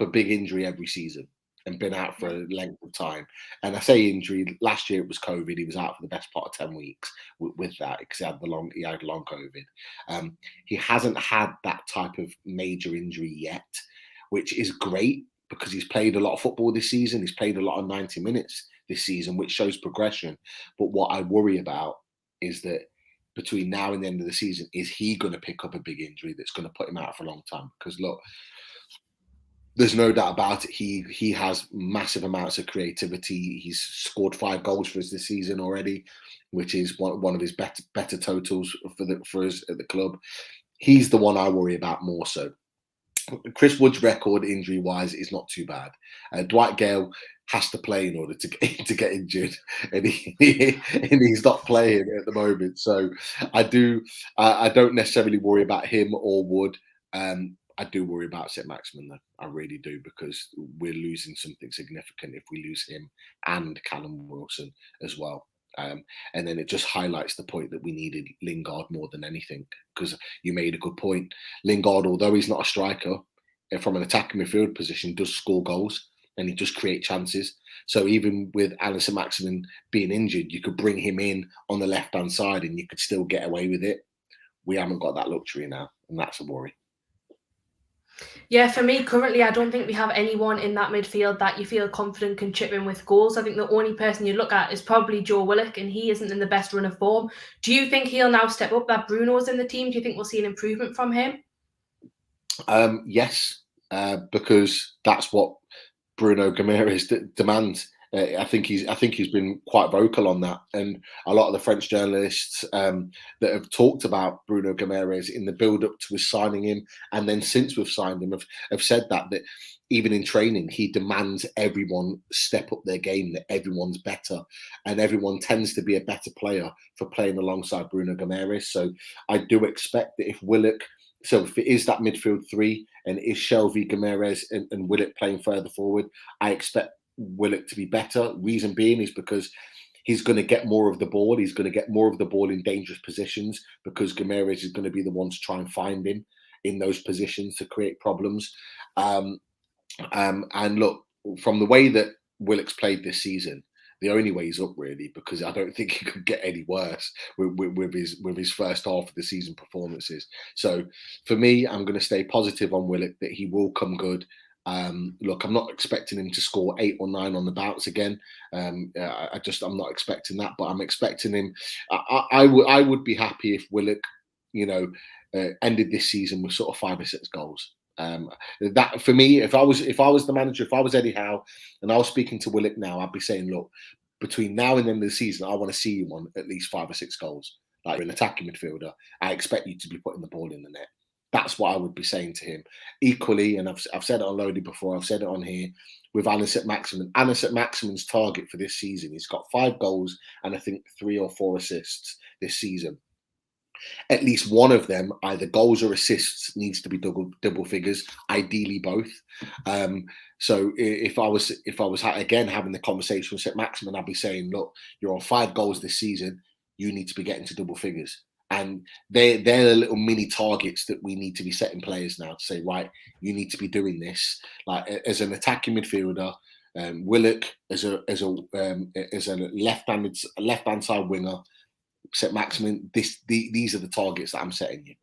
Speaker 3: a big injury every season and been out for a length of time. And I say injury. Last year it was COVID. He was out for the best part of 10 weeks with that, because he had long COVID. He hasn't had that type of major injury yet, which is great, because he's played a lot of football this season. He's played a lot of 90 minutes this season, which shows progression. But what I worry about is that between now and the end of the season, is he going to pick up a big injury that's going to put him out for a long time? Because look, there's no doubt about it. He has massive amounts of creativity. He's scored 5 goals for us this season already, which is one of his better totals for us at the club. He's the one I worry about more so. Chris Wood's record injury-wise is not too bad. Dwight Gayle has to play in order to get injured, and he's not playing at the moment. So I don't necessarily worry about him or Wood. I do worry about Saint-Maximin though. I really do, because we're losing something significant if we lose him and Callum Wilson as well. And then it just highlights the point that we needed Lingard more than anything, because you made a good point. Lingard, although he's not a striker, from an attacking midfield position, does score goals and he does create chances. So even with Allan Saint-Maximin being injured, you could bring him in on the left-hand side and you could still get away with it. We haven't got that luxury now, and that's a worry.
Speaker 2: Yeah, for me, currently, I don't think we have anyone in that midfield that you feel confident can chip in with goals. I think the only person you look at is probably Joe Willock, and he isn't in the best run of form. Do you think he'll now step up, that Bruno's in the team? Do you think we'll see an improvement from him?
Speaker 3: Yes, because that's what Bruno Guimaraes demands. I think he's been quite vocal on that, and a lot of the French journalists that have talked about Bruno Guimaraes in the build-up to us signing him, and then since we've signed him, have said that even in training he demands everyone step up their game, that everyone's better, and everyone tends to be a better player for playing alongside Bruno Guimaraes. So I do expect that if Willock, so if it is that midfield three and it is Shelvey, Guimaraes and Willock playing further forward, I expect Willock to be better. Reason being is because he's going to get more of the ball. He's going to get more of the ball in dangerous positions, because Guimaraes is going to be the one to try and find him in those positions to create problems. And look, from the way that Willock's played this season, the only way he's up really, because I don't think he could get any worse with his first half of the season performances. So for me, I'm going to stay positive on Willock, that he will come good. Look, I'm not expecting him to score 8 or 9 on the bounce again. I'm not expecting that, but I'm expecting him. I would be happy if Willock, ended this season with sort of 5 or 6 goals. That for me, if I was the manager, if I was Eddie Howe, and I was speaking to Willock now, I'd be saying, look, between now and the end of the season, I want to see you on at least 5 or 6 goals. Like, you're an attacking midfielder, I expect you to be putting the ball in the net. That's what I would be saying to him. Equally, and I've said it on Lodi before, I've said it on here, with Allan Saint-Maximin. Allan Saint-Maximin's target for this season, he's got 5 goals and I think 3 or 4 assists this season. At least one of them, either goals or assists, needs to be double figures, ideally both. So if I was again having the conversation with Saint-Maximin, I'd be saying, look, you're on 5 goals this season, you need to be getting to double figures. And they're the little mini targets that we need to be setting players now to say, right, you need to be doing this. Like, as an attacking midfielder, Willock as a left-hand side winger, Saint-Maximin, these are the targets that I'm setting you.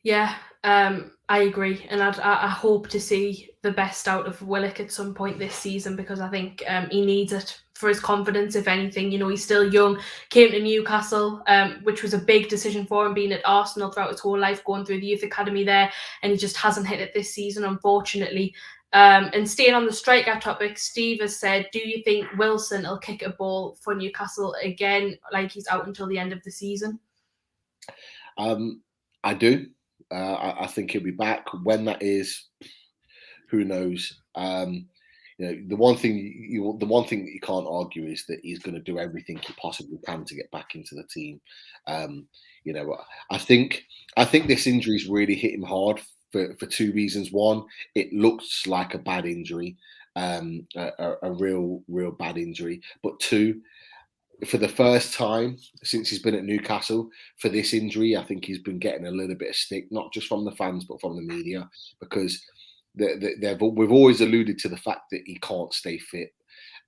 Speaker 2: Yeah, I agree, and I hope to see the best out of Willock at some point this season, because I think he needs it for his confidence, if anything. He's still young, came to Newcastle, which was a big decision for him, being at Arsenal throughout his whole life, going through the youth academy there, and he just hasn't hit it this season, unfortunately. And staying on the striker topic, Steve has said, do you think Wilson will kick a ball for Newcastle again, like he's out until the end of the season?
Speaker 3: I do. I think he'll be back. When that is, who knows? The one thing that you can't argue is that he's going to do everything he possibly can to get back into the team. I think this injury's really hit him hard for 2 reasons. One, it looks like a bad injury, a real bad injury. But 2, for the first time since he's been at Newcastle, for this injury, I think he's been getting a little bit of stick, not just from the fans, but from the media, because we've always alluded to the fact that he can't stay fit.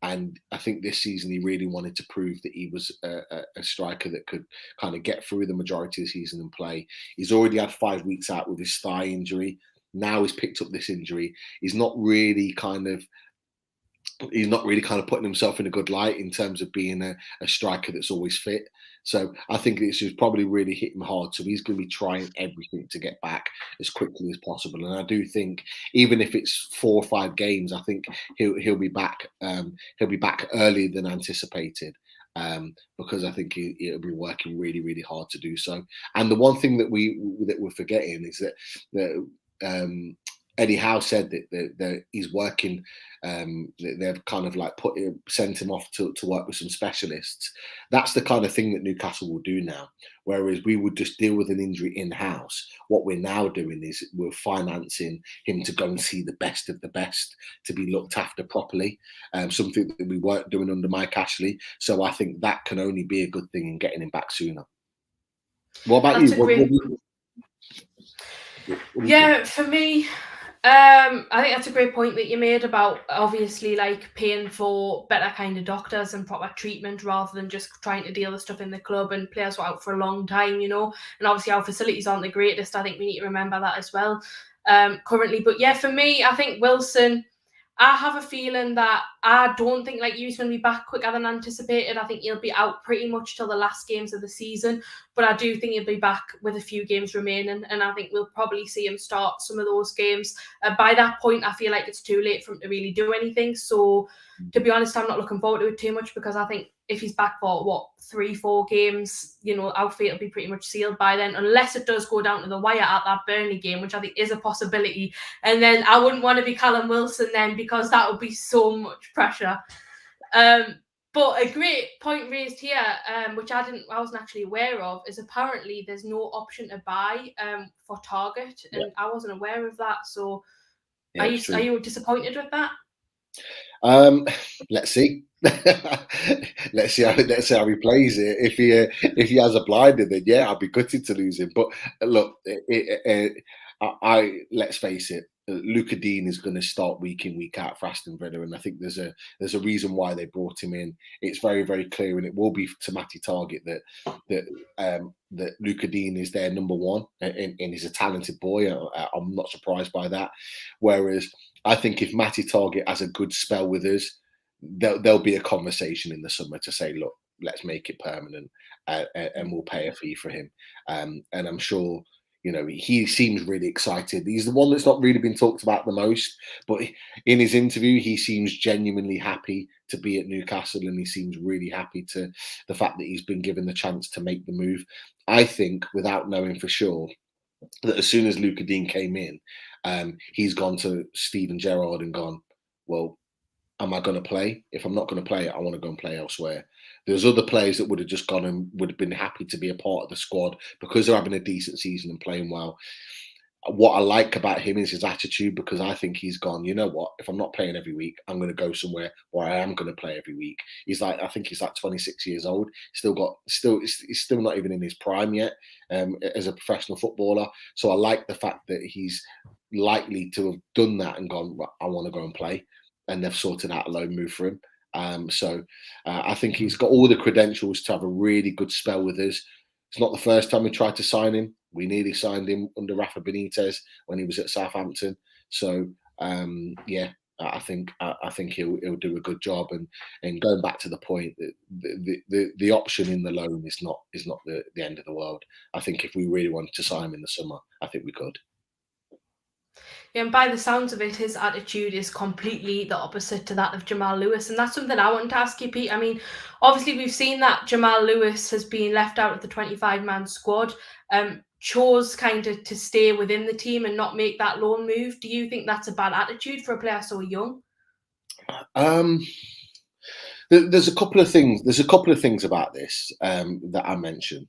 Speaker 3: And I think this season he really wanted to prove that he was a striker that could kind of get through the majority of the season and play. He's already had 5 weeks out with his thigh injury. Now he's picked up this injury. He's not really kind of putting himself in a good light in terms of being a striker that's always fit. So I think this has probably really hit him hard. So he's going to be trying everything to get back as quickly as possible. And I do think even if it's 4 or 5 games, I think he'll be back. He'll be back earlier than anticipated, because I think he'll be working really, really hard to do so. And the one thing that we're forgetting is that Eddie Howe said that he's working. They've kind of like sent him off to work with some specialists. That's the kind of thing that Newcastle will do now. Whereas we would just deal with an injury in-house. What we're now doing is we're financing him to go and see the best of the best, to be looked after properly. Something that we weren't doing under Mike Ashley. So I think that can only be a good thing in getting him back sooner. What about you?
Speaker 2: Yeah, for me, I think that's a great point that you made about obviously like paying for better kind of doctors and proper treatment rather than just trying to deal with stuff in the club, and players were out for a long time, you know, and obviously our facilities aren't the greatest. I think we need to remember that as well currently. But yeah, for me, I think Wilson, I have a feeling that I don't think like he's going to be back quicker than anticipated. I think he'll be out pretty much till the last games of the season, but I do think he'll be back with a few games remaining, and I think we'll probably see him start some of those games. By that point, I feel like it's too late for him to really do anything. So, to be honest, I'm not looking forward to it too much, because I think if he's back for 3-4 games, you know, our fate will be pretty much sealed by then, unless it does go down to the wire at that Burnley game, which I think is a possibility. And then I wouldn't want to be Callum Wilson then, because that would be so much pressure. But a great point raised here, which I wasn't actually aware of, is apparently there's no option to buy for Targett, and I wasn't aware of that. So, are you disappointed with that?
Speaker 3: Let's see. let's see how he plays it. If he has a blinder, then yeah, I'd be gutted to lose him. But look, let's face it. Luca Dean is going to start week in, week out for Aston Villa, and I think there's a reason why they brought him in. It's very, very clear, and it will be to Matty Targett that Luca Dean is their number one, and he's a talented boy. I'm not surprised by that. Whereas I think if Matty Targett has a good spell with us, there'll be a conversation in the summer to say, look, let's make it permanent, and we'll pay a fee for him. And I'm sure, you know, he seems really excited. He's the one that's not really been talked about the most, but in his interview, he seems genuinely happy to be at Newcastle, and he seems really happy to the fact that he's been given the chance to make the move. I think, without knowing for sure, that as soon as Luca Dean came in, he's gone to Steven Gerrard and gone, well, am I going to play? If I'm not going to play, I want to go and play elsewhere. There's other players that would have just gone and would have been happy to be a part of the squad because they're having a decent season and playing well. What I like about him is his attitude, because I think he's gone, you know what, if I'm not playing every week, I'm going to go somewhere where I am going to play every week. I think he's like 26 years old. He's still not even in his prime yet as a professional footballer. So I like the fact that he's likely to have done that and gone, well, I want to go and play. And they've sorted out a loan move for him. I think he's got all the credentials to have a really good spell with us. It's not the first time we tried to sign him. We nearly signed him under Rafa Benitez when he was at Southampton. So I think he'll do a good job. And going back to the point, the option in the loan is not the end of the world. I think if we really wanted to sign him in the summer, I think we could.
Speaker 2: Yeah, and by the sounds of it, his attitude is completely the opposite to that of Jamal Lewis. And that's something I wanted to ask you, Pete. I mean, obviously we've seen that Jamal Lewis has been left out of the 25-man squad, chose kind of to stay within the team and not make that loan move. Do you think that's a bad attitude for a player so young?
Speaker 3: There's a couple of things. There's a couple of things about this that I mentioned.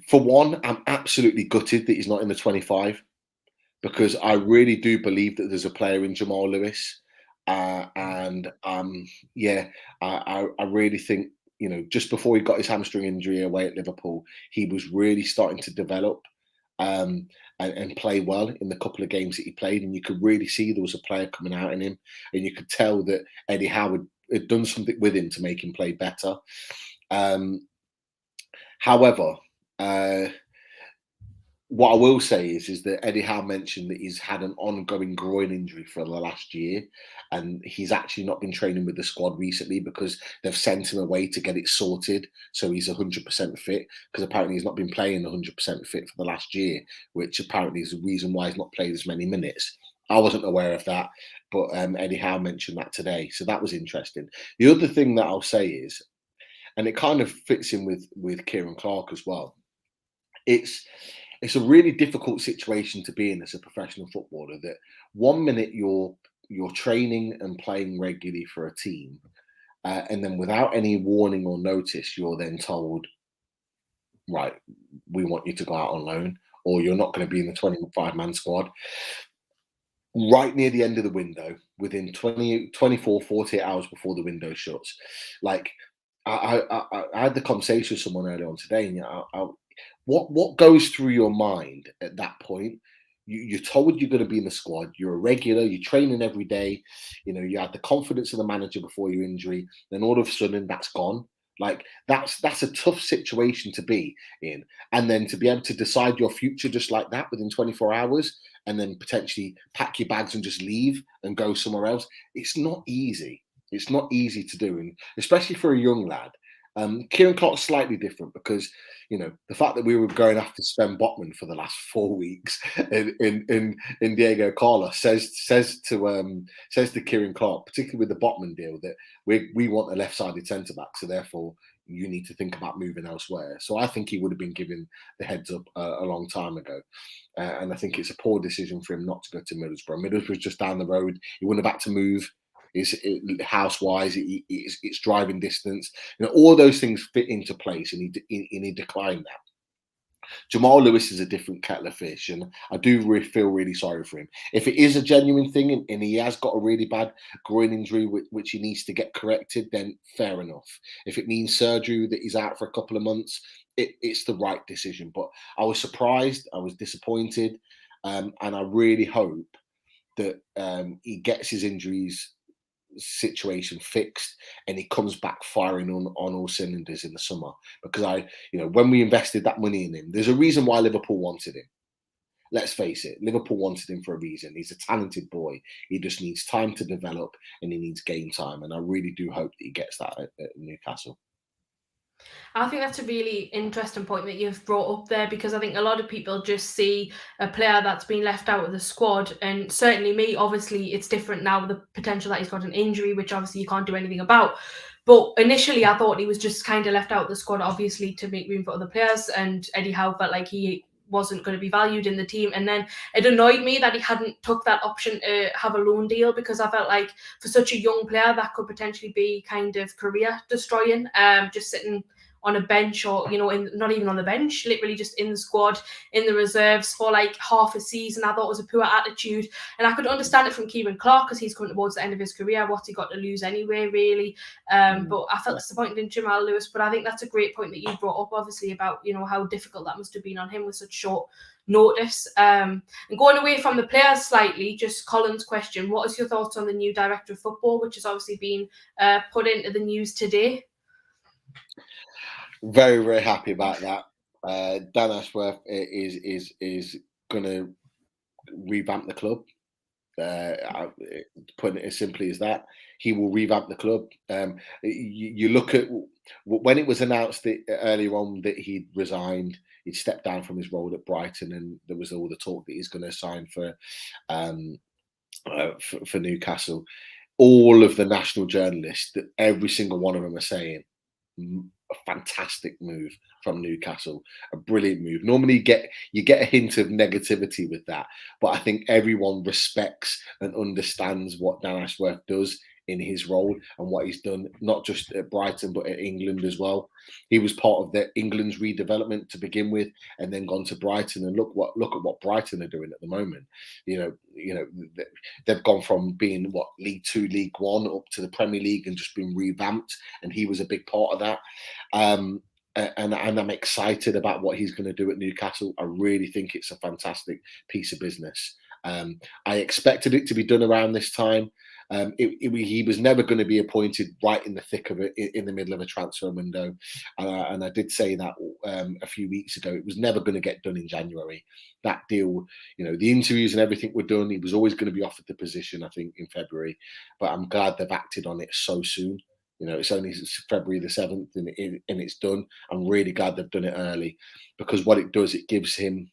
Speaker 3: For one, I'm absolutely gutted that he's not in the 25, because I really do believe that there's a player in Jamal Lewis. I really think, you know, just before he got his hamstring injury away at Liverpool, he was really starting to develop and play well in the couple of games that he played. And you could really see there was a player coming out in him. And you could tell that Eddie Howe had done something with him to make him play better. However, what I will say is that Eddie Howe mentioned that he's had an ongoing groin injury for the last year, and he's actually not been training with the squad recently because they've sent him away to get it sorted so he's 100% fit, because apparently he's not been playing 100% fit for the last year, which apparently is the reason why he's not played as many minutes. I wasn't aware of that, but Eddie Howe mentioned that today, so that was interesting. The other thing that I'll say is, and it kind of fits in with Kieran Clark as well, it's a really difficult situation to be in as a professional footballer, that 1 minute you're training and playing regularly for a team, and then without any warning or notice, you're then told, right, we want you to go out on loan, or you're not going to be in the 25-man squad. Right near the end of the window, within 24, 48 hours before the window shuts. Like, I had the conversation with someone earlier on today, and what goes through your mind at that point? You're told you're going to be in the squad, you're a regular, you're training every day, you had the confidence of the manager before your injury, then all of a sudden that's gone. Like, that's a tough situation to be in. And then to be able to decide your future just like that within 24 hours, and then potentially pack your bags and just leave and go somewhere else, it's not easy. It's not easy to do, and especially for a young lad. Kieran Clark's slightly different because, the fact that we were going after Sven Botman for the last 4 weeks in Diego Carlos says to Kieran Clark, particularly with the Botman deal, that we want a left-sided centre-back, so therefore you need to think about moving elsewhere. So I think he would have been given the heads up a long time ago. And I think it's a poor decision for him not to go to Middlesbrough. Middlesbrough's just down the road. He wouldn't have had to move. House-wise, it's driving distance. All those things fit into place, and he declined that. Jamal Lewis is a different kettle of fish, and I do feel really sorry for him. If it is a genuine thing and he has got a really bad groin injury which he needs to get corrected, then fair enough. If it means surgery, that he's out for a couple of months, it's the right decision. But I was surprised, I was disappointed, and I really hope that he gets his injuries situation fixed and he comes back firing on all cylinders in the summer. Because when we invested that money in him, there's a reason why Liverpool wanted him. Let's face it, Liverpool wanted him for a reason. He's a talented boy. He just needs time to develop, and he needs game time. And I really do hope that he gets that at Newcastle.
Speaker 2: I think that's a really interesting point that you've brought up there, because I think a lot of people just see a player that's been left out of the squad, and certainly me, obviously it's different now with the potential that he's got an injury, which obviously you can't do anything about. But initially I thought he was just kind of left out of the squad, obviously to make room for other players, and Eddie Howe felt like he wasn't going to be valued in the team. And then it annoyed me that he hadn't took that option to have a loan deal, because I felt like for such a young player that could potentially be kind of career destroying, just sitting on a bench, or not even on the bench, literally just in the squad, in the reserves for like half a season. I thought it was a poor attitude, and I could understand it from Kieran Clark because he's coming towards the end of his career. What's he got to lose anyway, really? But I felt disappointed in Jamal Lewis. But I think that's a great point that you brought up, obviously, about how difficult that must have been on him with such short notice. And going away from the players slightly, just Colin's question: what is your thoughts on the new director of football, which has obviously been put into the news today?
Speaker 3: Very, very happy about that. Dan Ashworth is going to revamp the club. Putting it as simply as that, he will revamp the club. You look at when it was announced earlier on that he'd resigned, he'd stepped down from his role at Brighton, and there was all the talk that he's going to sign for Newcastle. All of the national journalists, that every single one of them are saying, a fantastic move from Newcastle, a brilliant move. Normally you get a hint of negativity with that, but I think everyone respects and understands what Dan Ashworth does in his role and what he's done, not just at Brighton but at England as well. He was part of England's redevelopment to begin with, and then gone to Brighton, and look at what Brighton are doing at the moment. They've gone from being League 2, League 1 up to the Premier League and just been revamped, and he was a big part of that. And I'm excited about what he's going to do at Newcastle. I really think it's a fantastic piece of business. I expected it to be done around this time. He was never going to be appointed right in the thick of it, in the middle of a transfer window, and I did say that a few weeks ago. It was never going to get done in January. That deal, the interviews and everything were done. He was always going to be offered the position, I think, in February. But I'm glad they've acted on it so soon. It's only February the 7th, and it's done. I'm really glad they've done it early, because what it does, it gives him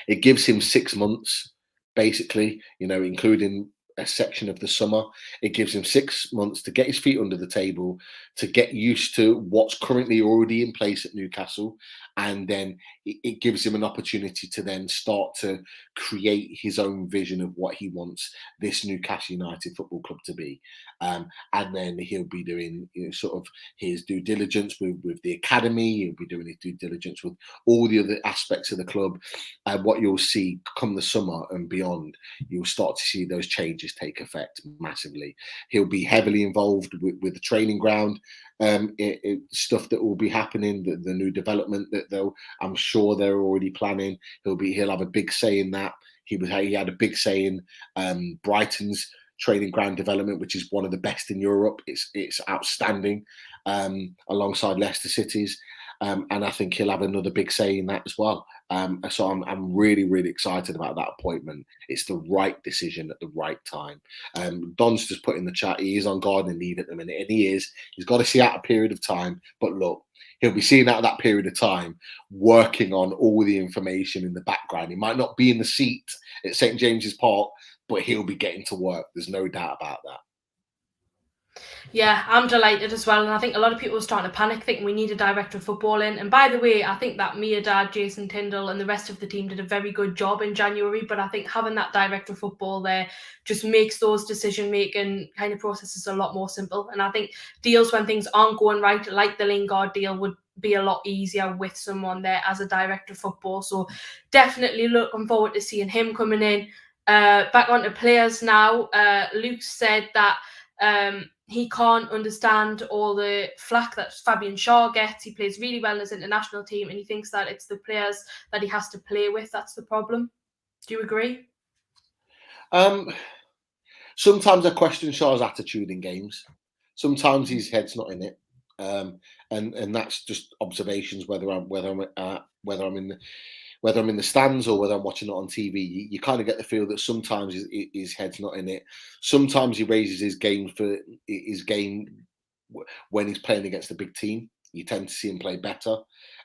Speaker 3: 6 months, basically, including a section of the summer. It gives him 6 months to get his feet under the table, to get used to what's currently already in place at Newcastle, and then it gives him an opportunity to then start to create his own vision of what he wants this Newcastle United Football Club to be. And then he'll be doing sort of his due diligence with the academy. He'll be doing his due diligence with all the other aspects of the club. And what you'll see come the summer and beyond, you'll start to see those changes take effect massively. He'll be heavily involved with the training ground stuff that will be happening, the new development that I'm sure they're already planning. He'll have a big say in that. He had a big say in Brighton's training ground development, which is one of the best in Europe. It's outstanding, alongside Leicester City's. And I think he'll have another big say in that as well. So I'm really, really excited about that appointment. It's the right decision at the right time. Don's just put in the chat, he is on gardening leave at the minute, and he is. He's got to see out a period of time. But look, he'll be seeing out that period of time, working on all the information in the background. He might not be in the seat at St. James's Park, but he'll be getting to work. There's no doubt about that.
Speaker 2: Yeah, I'm delighted as well. And I think a lot of people are starting to panic, thinking we need a director of football in. And by the way, I think that Mia Dad, Jason Tyndall and the rest of the team did a very good job in January. But I think having that director of football there just makes those decision-making kind of processes a lot more simple. And I think deals when things aren't going right, like the Lingard deal, would be a lot easier with someone there as a director of football. So definitely looking forward to seeing him coming in. Back onto players now. Luke said that he can't understand all the flack that Fabian Schar gets. He plays really well in his international team, and he thinks that it's the players that he has to play with that's the problem. Do you agree?
Speaker 3: Sometimes I question Schar's attitude in games. Sometimes his head's not in it, and that's just observations. Whether I'm in the stands or whether I'm watching it on TV, you kind of get the feel that sometimes his head's not in it. Sometimes he raises his game when he's playing against a big team. You tend to see him play better,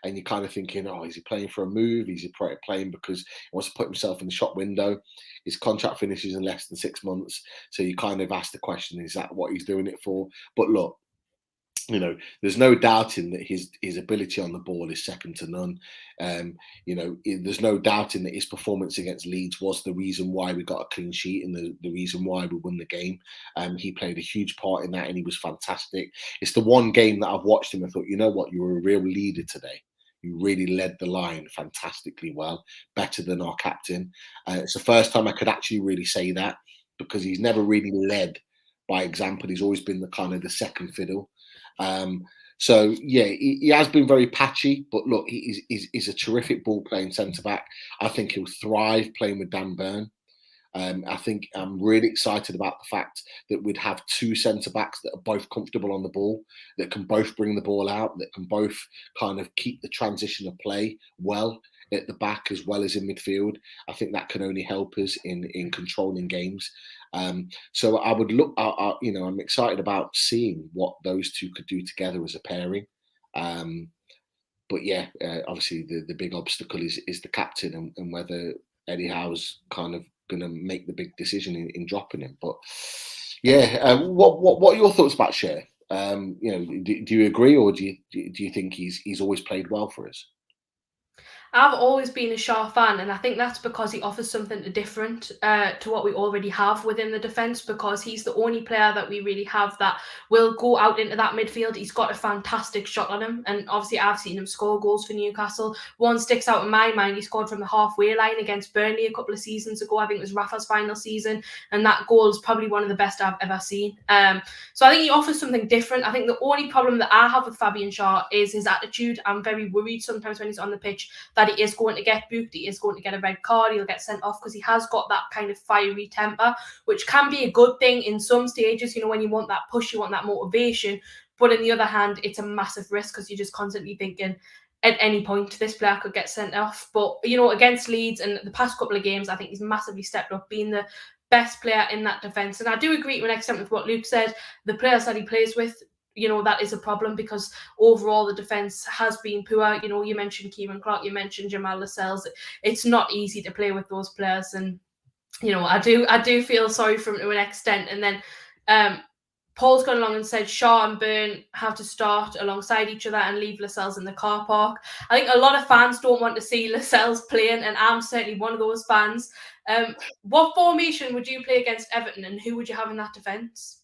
Speaker 3: and you're kind of thinking, oh, is he playing for a move? Is he playing because he wants to put himself in the shop window? His contract finishes in less than 6 months, so you kind of ask the question, is that what he's doing it for? But look, there's no doubting that his ability on the ball is second to none. There's no doubting that his performance against Leeds was the reason why we got a clean sheet and the reason why we won the game. He played a huge part in that, and he was fantastic. It's the one game that I've watched him and thought, you know what, you were a real leader today. You really led the line fantastically well, better than our captain. It's the first time I could actually really say that, because he's never really led by example. He's always been the kind of the second fiddle. So yeah, he has been very patchy, but look, he's a terrific ball playing centre back. I think he'll thrive playing with Dan Burn. I think I'm really excited about the fact that we'd have two centre backs that are both comfortable on the ball, that can both bring the ball out, that can both kind of keep the transition of play well at the back as well as in midfield. I think that can only help us in controlling games. So I would look, I'm excited about seeing what those two could do together as a pairing. But yeah, obviously the big obstacle is the captain and whether Eddie Howe's kind of going to make the big decision in dropping him. But yeah, what are your thoughts about Shearer? Do you agree, or do you think he's always played well for us?
Speaker 2: I've always been a Schar fan, and I think that's because he offers something different to what we already have within the defence, because he's the only player that we really have that will go out into that midfield. He's got a fantastic shot on him, and obviously I've seen him score goals for Newcastle. One sticks out in my mind. He scored from the halfway line against Burnley a couple of seasons ago. I think it was Rafa's final season, and that goal is probably one of the best I've ever seen. So I think he offers something different. I think the only problem that I have with Fabian Schar is his attitude. I'm very worried sometimes when he's on the pitch that he is going to get booked, he is going to get a red card, he'll get sent off, because he has got that kind of fiery temper, which can be a good thing in some stages, when you want that push, you want that motivation. But on the other hand, it's a massive risk, because you're just constantly thinking at any point this player could get sent off. But against Leeds and the past couple of games, I think he's massively stepped up, being the best player in that defence. And I do agree to an extent with what Luke said. The players that he plays with, that is a problem, because overall the defence has been poor. You mentioned Kieran Clark, you mentioned Jamal Lewis. It's not easy to play with those players, and I do feel sorry for him to an extent. And then Paul's gone along and said Schar and Burn have to start alongside each other and leave Lascelles in the car park. I think a lot of fans don't want to see Lascelles playing, and I'm certainly one of those fans. What formation would you play against Everton, and who would you have in that defence?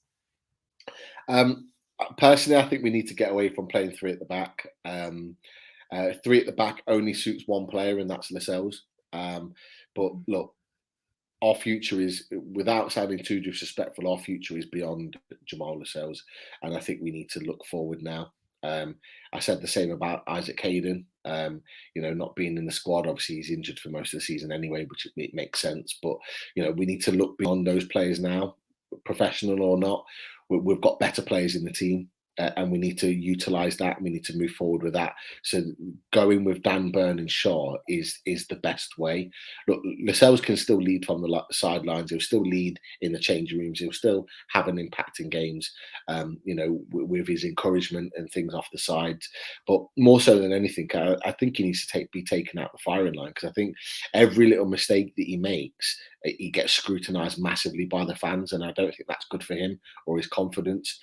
Speaker 3: Personally, I think we need to get away from playing three at the back. Three at the back only suits one player, and that's Lascelles. But look, our future is, without sounding too disrespectful, our future is beyond Jamal Lascelles, and I think we need to look forward now. I said the same about Isaac Hayden. Not being in the squad. Obviously, he's injured for most of the season anyway, which it makes sense. But we need to look beyond those players now, professional or not. We've got better players in the team. And we need to utilise that. We need to move forward with that. So going with Dan Burn and Schar is the best way. Look, Lascelles can still lead from the sidelines. He'll still lead in the changing rooms. He'll still have an impact in games, with his encouragement and things off the sides. But more so than anything, I think he needs to be taken out the firing line, because I think every little mistake that he makes, he gets scrutinised massively by the fans, and I don't think that's good for him or his confidence.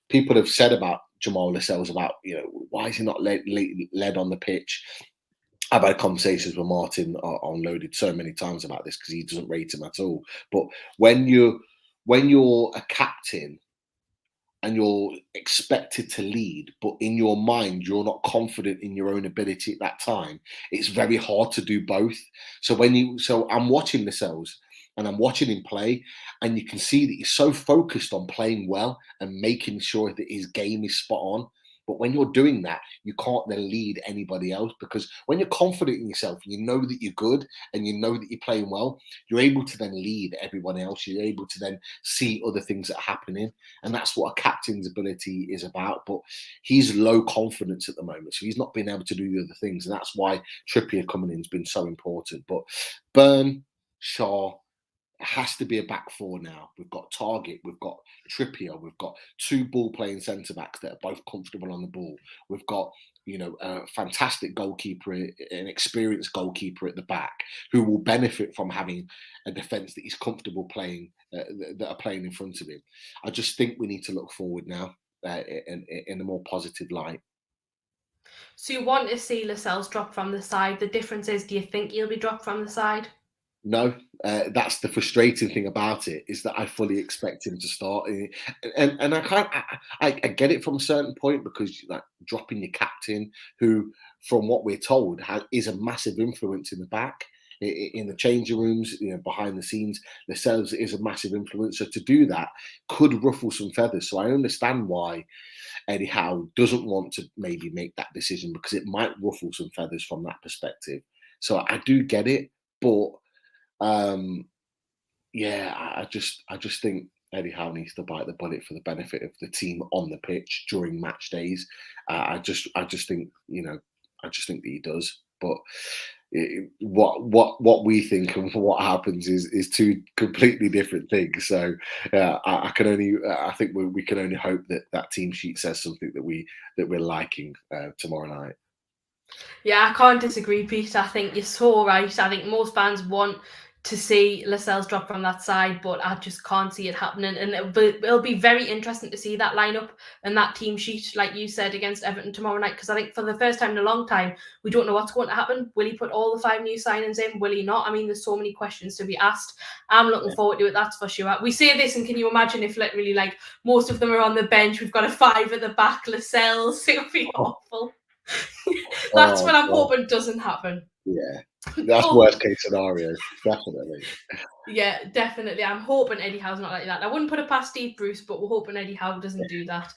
Speaker 3: People have said about Jamal Lascelles about, why is he not led on the pitch? I've had conversations with Martin unloaded so many times about this, because he doesn't rate him at all. But when you're a captain and you're expected to lead, but in your mind you're not confident in your own ability at that time, it's very hard to do both. So I'm watching Lascelles, and I'm watching him play, and you can see that he's so focused on playing well and making sure that his game is spot on. But when you're doing that, you can't then lead anybody else, because when you're confident in yourself, you know that you're good and you know that you're playing well, you're able to then lead everyone else. You're able to then see other things that are happening. And that's what a captain's ability is about. But he's low confidence at the moment, so he's not been able to do the other things. And that's why Trippier coming in has been so important. But Burn, Schar, it has to be a back four now. We've got Targett, we've got Trippier, we've got two ball-playing centre-backs that are both comfortable on the ball. We've got, a fantastic goalkeeper, an experienced goalkeeper at the back, who will benefit from having a defence that he's comfortable playing, that are playing in front of him. I just think we need to look forward now in a more positive light.
Speaker 2: So you want to see Lascelles drop from the side. The difference is, do you think he'll be dropped from the side?
Speaker 3: No, that's the frustrating thing about it, is that I fully expect him to start, and I get it from a certain point, because like dropping your captain, who, from what we're told, is a massive influence in the back, in the changing rooms, behind the scenes. Lascelles is a massive influence, so to do that could ruffle some feathers. So I understand why Eddie Howe doesn't want to maybe make that decision, because it might ruffle some feathers from that perspective. So I do get it, but. I just think Eddie Howe needs to bite the bullet for the benefit of the team on the pitch during match days. I just think that he does. But what we think and what happens is two completely different things. So I think we can only hope that team sheet says something that we're liking tomorrow night.
Speaker 2: Yeah, I can't disagree, Pete. I think you're so right. I think most fans want to see Lascelles drop from that side, but I just can't see it happening. And it'll be very interesting to see that lineup and that team sheet, like you said, against Everton tomorrow night, because I think for the first time in a long time, we don't know what's going to happen. Will he put all the 5 new signings in? Will he not? I mean, there's so many questions to be asked. I'm looking forward to it, that's for sure. We say this, and can you imagine if literally like most of them are on the bench, we've got a 5 at the back, Lascelles, it would be awful. That's what I'm hoping doesn't happen.
Speaker 3: Yeah, that's worst case scenario, definitely.
Speaker 2: Yeah, definitely. I'm hoping Eddie Howe's not like that. I wouldn't put it past Steve Bruce, but we're hoping Eddie Howe doesn't do that.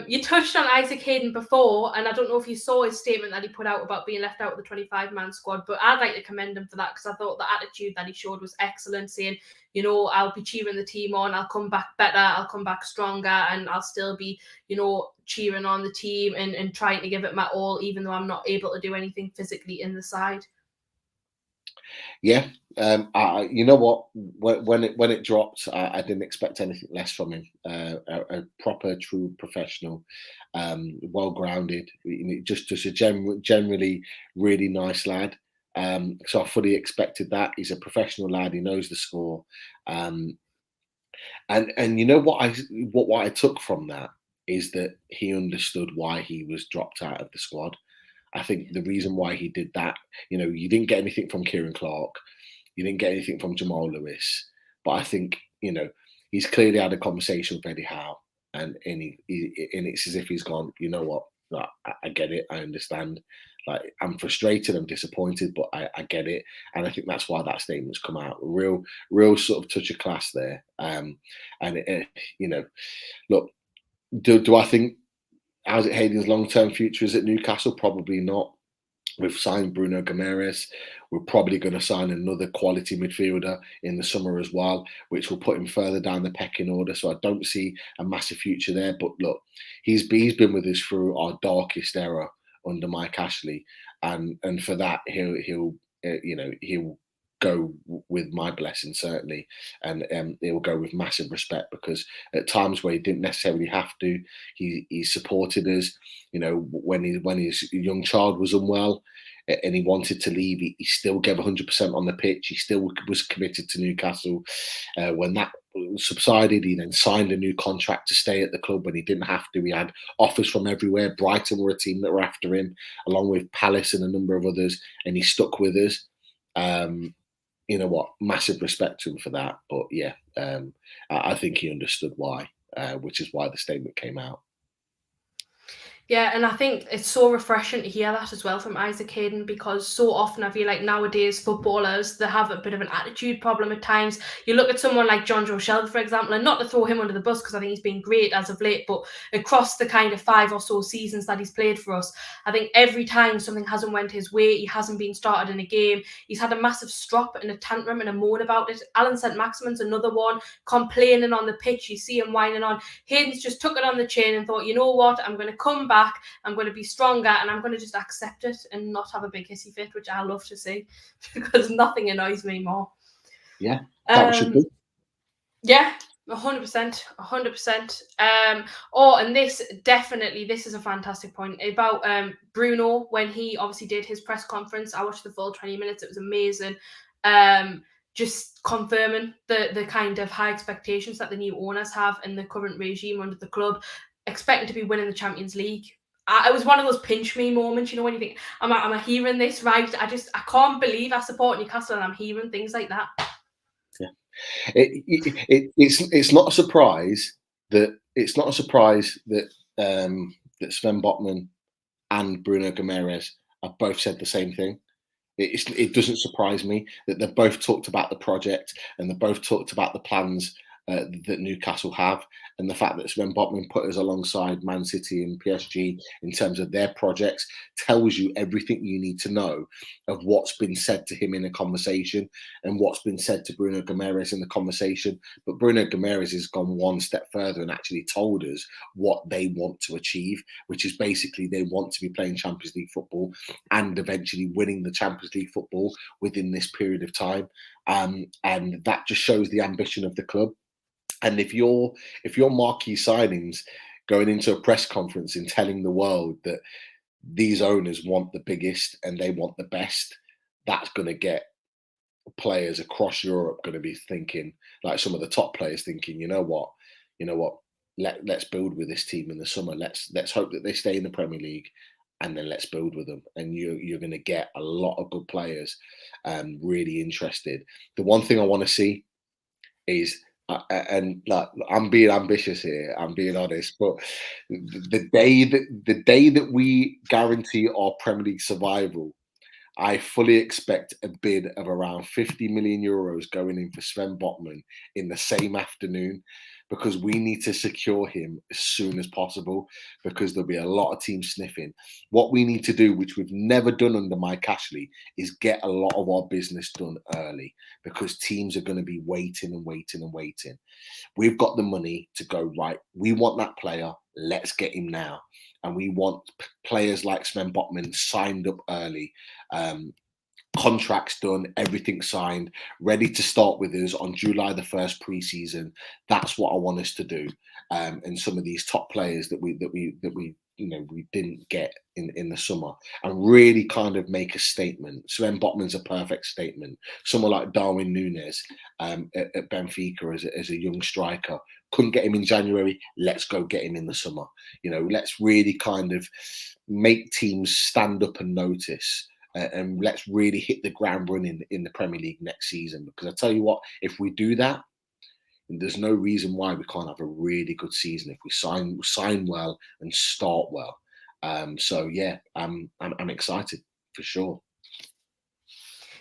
Speaker 2: You touched on Isaac Hayden before, and I don't know if you saw his statement that he put out about being left out of the 25-man squad, but I'd like to commend him for that, because I thought the attitude that he showed was excellent, saying, I'll be cheering the team on, I'll come back better, I'll come back stronger, and I'll still be, cheering on the team and trying to give it my all, even though I'm not able to do anything physically in the side.
Speaker 3: Yeah, you know what? When it dropped, I didn't expect anything less from him. A proper, true professional, well-grounded, just a generally really nice lad. So I fully expected that. He's a professional lad. He knows the score. And you know what I took from that is that he understood why he was dropped out of the squad. I think the reason why he did that, you didn't get anything from Kieran Clark, you didn't get anything from Jamal Lewis, but I think he's clearly had a conversation with Eddie Howe, and it's as if he's gone, you know what, like, I get it, I understand. Like, I'm frustrated, I'm disappointed, but I get it, and I think that's why that statement's come out. Real sort of touch of class there. Look, do I think Isaac Hayden's long-term future is at Newcastle? Probably not. We've signed Bruno Guimaraes. We're probably going to sign another quality midfielder in the summer as well, which will put him further down the pecking order. So I don't see a massive future there. But look, he's been with us through our darkest era under Mike Ashley, and for that he'll go with my blessing, certainly, and it will go with massive respect, because at times where he didn't necessarily have to, he supported us. When his young child was unwell and he wanted to leave, he still gave 100% on the pitch. He still was committed to Newcastle. When that subsided, he then signed a new contract to stay at the club when he didn't have to. He had offers from everywhere. Brighton were a team that were after him, along with Palace and a number of others, and he stuck with us. You know what? Massive respect to him for that. But yeah, I think he understood why, which is why the statement came out.
Speaker 2: Yeah, and I think it's so refreshing to hear that as well from Isaac Hayden, because so often I feel like nowadays footballers, they have a bit of an attitude problem at times. You look at someone like John Joe Shelby, for example, and not to throw him under the bus because I think he's been great as of late, but across the kind of 5 or so seasons that he's played for us, I think every time something hasn't went his way, he hasn't been started in a game, he's had a massive strop and a tantrum and a moan about it. Allan Saint-Maximin's another one, complaining on the pitch, you see him whining on. Hayden's just took it on the chin and thought, you know what, I'm going to come back, I'm going to be stronger, and I'm going to just accept it and not have a big hissy fit, which I love to see, because nothing annoys me more.
Speaker 3: Yeah, that should be.
Speaker 2: Yeah, 100%, 100%. And this is a fantastic point about Bruno, when he obviously did his press conference. I watched the full 20 minutes. It was amazing. Just confirming the kind of high expectations that the new owners have and the current regime under the club, expecting to be winning the Champions League. It was one of those pinch me moments, when you think, am I hearing this right? I can't believe I support Newcastle and I'm hearing things like that.
Speaker 3: Yeah, it's not a surprise that that Sven Botman and Bruno Guimaraes have both said the same thing. It doesn't surprise me that they've both talked about the project and they've both talked about the plans that Newcastle have, and the fact that Sven Botman put us alongside Man City and PSG in terms of their projects tells you everything you need to know of what's been said to him in a conversation and what's been said to Bruno Guimaraes in the conversation. But Bruno Guimaraes has gone one step further and actually told us what they want to achieve, which is basically they want to be playing Champions League football and eventually winning the Champions League football within this period of time. And that just shows the ambition of the club. And if your marquee signings going into a press conference and telling the world that these owners want the biggest and they want the best, that's going to get players across Europe going to be thinking, like some of the top players thinking, you know what, let's build with this team in the summer. Let's hope that they stay in the Premier League, and then let's build with them. And you're going to get a lot of good players really interested. The one thing I want to see is, and like, I'm being ambitious here, I'm being honest, but the day that we guarantee our Premier League survival, I fully expect a bid of around 50 million euros going in for Sven Botman in the same afternoon, because we need to secure him as soon as possible, because there'll be a lot of teams sniffing. What we need to do, which we've never done under Mike Ashley, is get a lot of our business done early, because teams are going to be waiting and waiting and waiting. We've got the money to go, right, we want that player, let's get him now. And we want players like Sven Botman signed up early. contracts done, everything signed, ready to start with us on July the 1st pre-season. That's what I want us to do. And some of these top players that we we didn't get in the summer, and really kind of make a statement. Sven Botman's a perfect statement. Someone like Darwin Núñez at Benfica as a young striker. Couldn't get him in January. Let's go get him in the summer. Let's really kind of make teams stand up and notice. And let's really hit the ground running in the Premier League next season. Because I tell you what, if we do that, there's no reason why we can't have a really good season if we sign well and start well. So yeah, I'm excited for sure.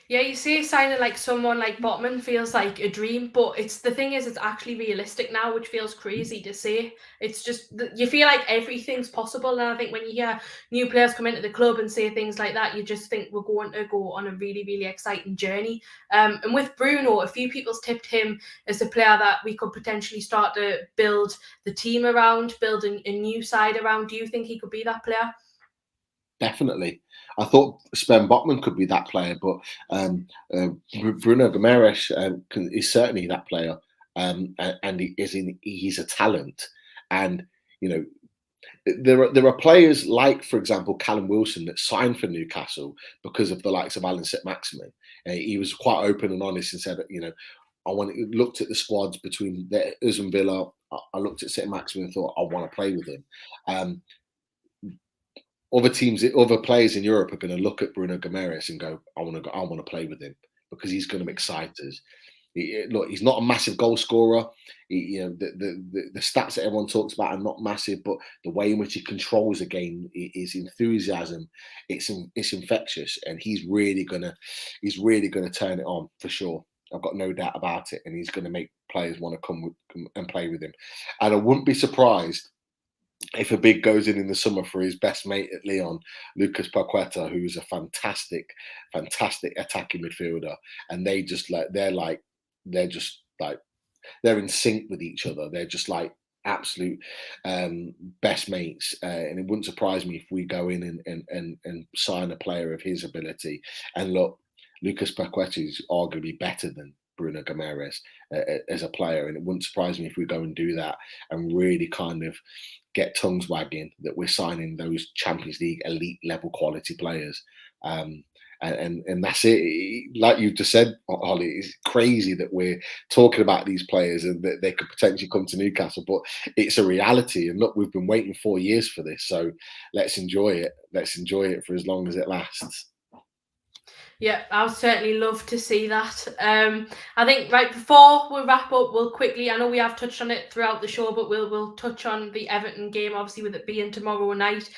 Speaker 2: Yeah, you see signing like someone like Botman feels like a dream, but the thing is, it's actually realistic now, which feels crazy to say. It's just, you feel like everything's possible. And I think when you hear new players come into the club and say things like that, you just think we're going to go on a really, really exciting journey. And with Bruno, a few people's tipped him as a player that we could potentially start to build the team around, building a new side around. Do you think he could be that player?
Speaker 3: Definitely. I thought Sven Botman could be that player, but Bruno Guimaraes is certainly that player, and he's a talent. And there are players like, for example, Callum Wilson that signed for Newcastle because of the likes of Allan Saint-Maximin. He was quite open and honest and said, looked at the squads between us and Villa. I looked at Saint-Maximin and thought, I want to play with him. Other teams, other players in Europe are going to look at Bruno Guimaraes and go, I want to play with him because he's going to excite us. Look, he's not a massive goal scorer. The stats that everyone talks about are not massive, but the way in which he controls a game, his enthusiasm, it's infectious, and he's really gonna turn it on for sure. I've got no doubt about it, and he's going to make players want to come and play with him. And I wouldn't be surprised if a big goes in the summer for his best mate at Lyon, Lucas Paqueta, who's a fantastic attacking midfielder, and they're in sync with each other. They're just like absolute best mates, and it wouldn't surprise me if we go in and sign a player of his ability. And look, Lucas Paqueta is arguably better than Bruno Guimaraes as a player, and it wouldn't surprise me if we go and do that and really kind of get tongues wagging that we're signing those Champions League elite level quality players. And that's it. Like you just said, Holly, it's crazy that we're talking about these players and that they could potentially come to Newcastle, but it's a reality. And look, we've been waiting 4 years for this, so let's enjoy it. Let's enjoy it for as long as it lasts.
Speaker 2: Yeah, I would certainly love to see that. I think right before we wrap up, we'll quickly, I know we have touched on it throughout the show, but we'll touch on the Everton game, obviously with it being tomorrow night.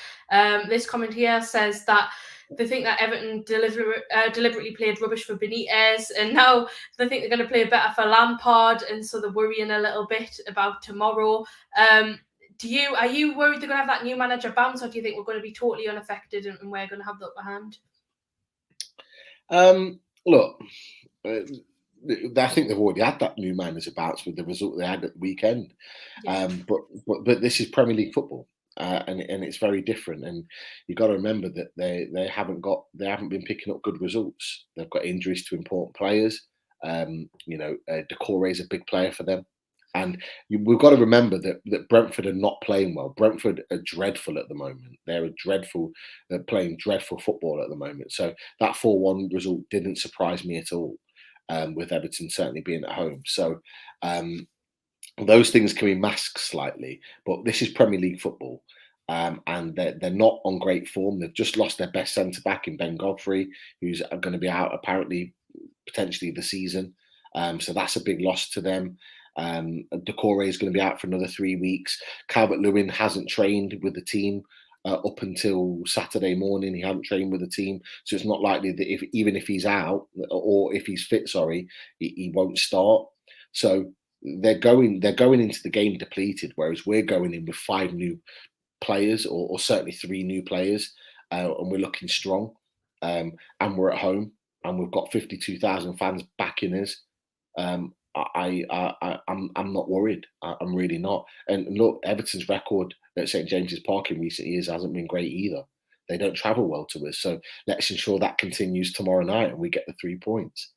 Speaker 2: This comment here says that they think that Everton deliberately played rubbish for Benitez, and now they think they're going to play better for Lampard, and so they're worrying a little bit about tomorrow. Are you worried they're going to have that new manager bounce, or do you think we're going to be totally unaffected and we're going to have the upper hand?
Speaker 3: Look, I think they've already had that new manager bounce with the result they had at the weekend.
Speaker 2: Yeah.
Speaker 3: But this is Premier League football, and it's very different. And you've got to remember that they haven't been picking up good results. They've got injuries to important players. Decore is a big player for them. And we've got to remember that Brentford are not playing well. Brentford are dreadful at the moment. They're playing dreadful football at the moment. So that 4-1 result didn't surprise me at all, with Everton certainly being at home. So those things can be masked slightly, but this is Premier League football. And they're not on great form. They've just lost their best centre-back in Ben Godfrey, who's going to be out apparently potentially the season. So that's a big loss to them. Decore is going to be out for another 3 weeks. Calvert-Lewin hasn't trained with the team up until Saturday morning. He hadn't trained with the team, so it's not likely that even if he's out or if he's fit, he won't start. So they're going into the game depleted, whereas we're going in with 5 new players or certainly 3 new players, and we're looking strong. And we're at home, and we've got 52,000 fans backing us. I'm not worried. I'm really not. And look, Everton's record at St James's Park in recent years hasn't been great either. they don't travel well to us. So let's ensure that continues tomorrow night and we get the 3 points.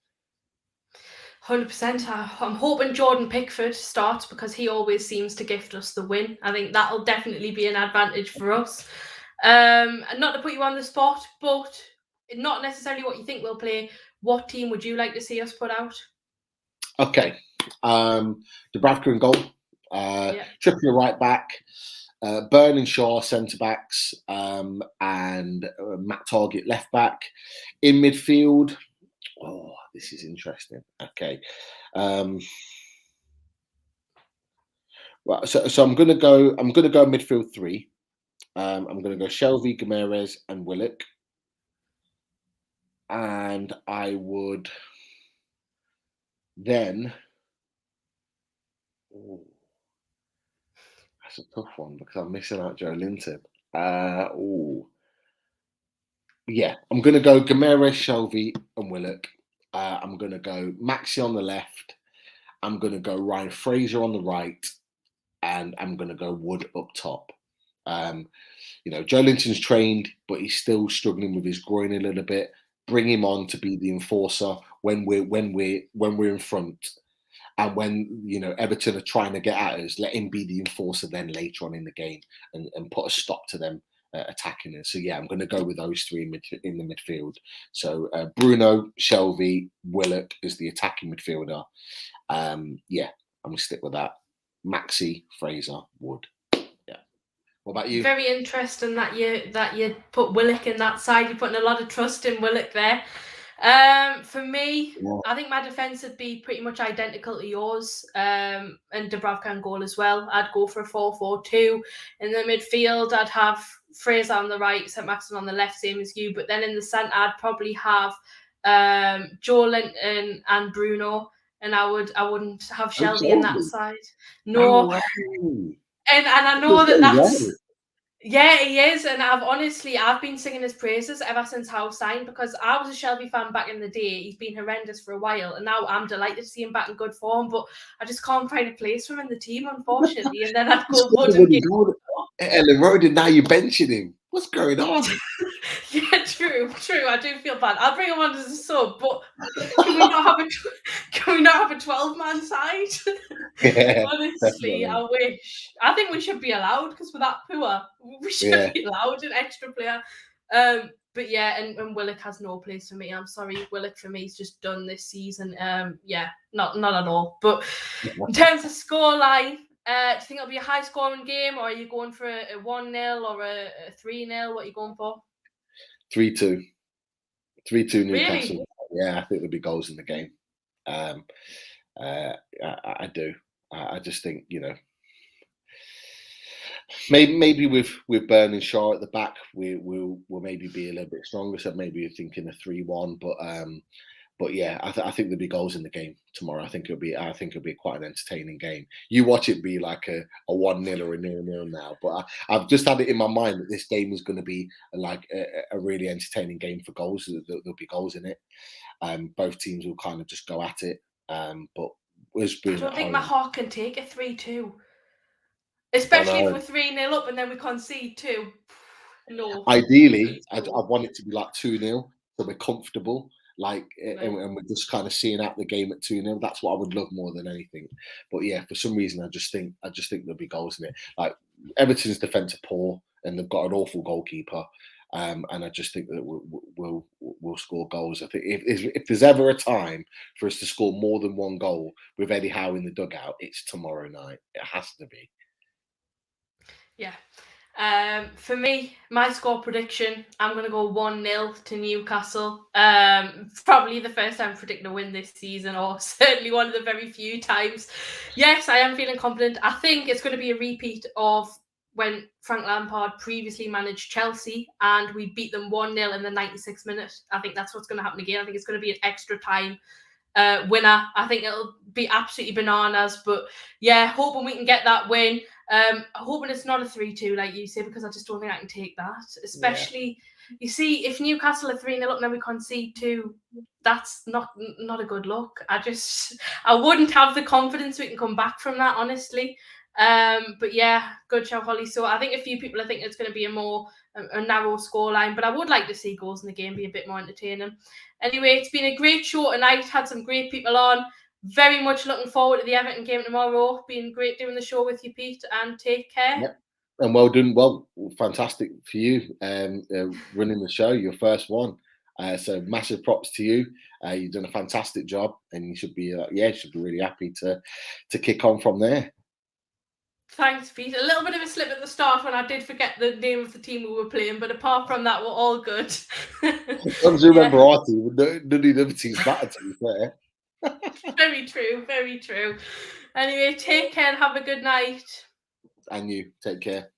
Speaker 2: 100%. I'm hoping Jordan Pickford starts because he always seems to gift us the win. I think that'll definitely be an advantage for us. And not to put you on the spot, but not necessarily what you think we'll play. What team would you like to see us put out?
Speaker 3: Okay. Dubravka in goal. Trippier right back. Burn and Schar centre backs. And Matt Targett left back. In midfield. Oh, this is interesting. Okay. Well, so I'm gonna go midfield 3. I'm gonna go Shelvey, Guimaraes, and Willock. And I would then that's a tough one because I'm missing out Joe Linton. Yeah, I'm going to go Guimaraes, Shelvey, and Willock. I'm going to go Maxi on the left. I'm going to go Ryan Fraser on the right. And I'm going to go Wood up top. Joe Linton's trained, but he's still struggling with his groin a little bit. Bring him on to be the enforcer when we're in front. And when Everton are trying to get at us, let him be the enforcer then later on in the game and put a stop to them attacking us. So yeah, I'm going to go with those 3 in the midfield. So Bruno, Shelvey, Willock is the attacking midfielder. I'm going to stick with that. Maxi, Fraser, Wood. Yeah. What about you?
Speaker 2: Very interesting that you put Willock in that side. You're putting a lot of trust in Willock there. For me, I think my defence would be pretty much identical to yours, and Dubravka in goal as well. I'd go for a 4-4-2. In the midfield, I'd have Fraser on the right, Saint-Maximin on the left, same as you. But then in the centre, I'd probably have Joe Linton and Bruno, and I wouldn't have Shelvey in that side. No, and I know that's. Yeah, he is, and I've been singing his praises ever since Howe signed because I was a Shelvey fan back in the day. He's been horrendous for a while, and now I'm delighted to see him back in good form. But I just can't find a place for him in the team, unfortunately. And then I'd go Wood and give him.
Speaker 3: Ellen Road, and now you're benching him. What's going on?
Speaker 2: Yeah, true. I do feel bad. I'll bring him on as a sub, but can we not have a 12-man side?
Speaker 3: Yeah,
Speaker 2: honestly, definitely. I wish. I think we should be allowed because we're that poor. We should be allowed an extra player. But yeah, and Willock has no place for me. I'm sorry, Willock for me is just done this season. Not at all. But in terms of scoreline, do you think it'll be a high-scoring game, or are you going for a 1-0 or a 3-0? What are you going for?
Speaker 3: 3-2. 3-2 Newcastle.
Speaker 2: Really?
Speaker 3: Yeah, I think there'll be goals in the game. I do. I just think, maybe with Burn and Schar at the back, we'll maybe be a little bit stronger. So maybe you're thinking a 3-1, but yeah, I think there'll be goals in the game tomorrow. I think it'll be quite an entertaining game. You watch it be like a 1-0 or a 0-0 now, but I've just had it in my mind that this game is going to be like a really entertaining game for goals. There'll be goals in it. Both teams will kind of just go at it. But
Speaker 2: I don't think my heart can take a 3-2, especially if we're 3-0 up and then we concede 2. No.
Speaker 3: Ideally, I want it to be like 2-0, so we're comfortable. And we're just kind of seeing out the game at 2-0. That's what I would love more than anything. But yeah, for some reason, I just think there'll be goals in it. Like Everton's defence are poor, and they've got an awful goalkeeper. And I just think that we'll score goals. I think if there's ever a time for us to score more than 1 goal with Eddie Howe in the dugout, it's tomorrow night. It has to be.
Speaker 2: Yeah. For me, my score prediction, I'm going to go 1-0 to Newcastle. Probably the first time predicting a win this season, or certainly one of the very few times. Yes, I am feeling confident. I think it's going to be a repeat of when Frank Lampard previously managed Chelsea and we beat them 1-0 in the 96th minute. I think that's what's going to happen again. I think it's going to be an extra time winner. I think it'll be absolutely bananas, but yeah, hoping we can get that win. Hoping it's not a 3-2 like you say, because I just don't think I can take that. Especially, you see, if Newcastle are 3-0 up and then we concede 2, that's not a good look. I wouldn't have the confidence we can come back from that, honestly. But yeah, good show, Holly. So I think a few people are thinking it's going to be a more a narrow scoreline, but I would like to see goals in the game be a bit more entertaining. Anyway, it's been a great show tonight. Had some great people on. Very much looking forward to the Everton game tomorrow. Been great doing the show with you, Pete, and take care.
Speaker 3: Yep. And well done. Well, fantastic for you running the show, your first one. So massive props to you. You've done a fantastic job, and you should be really happy to kick on from there.
Speaker 2: Thanks, Pete. A little bit of a slip at the start when I did forget the name of the team we were playing, but apart from that, we're all good.
Speaker 3: As long as you remember our team, none of the other teams matter, to be fair.
Speaker 2: Very true, very true. Anyway, take care and have a good night.
Speaker 3: And you, take care.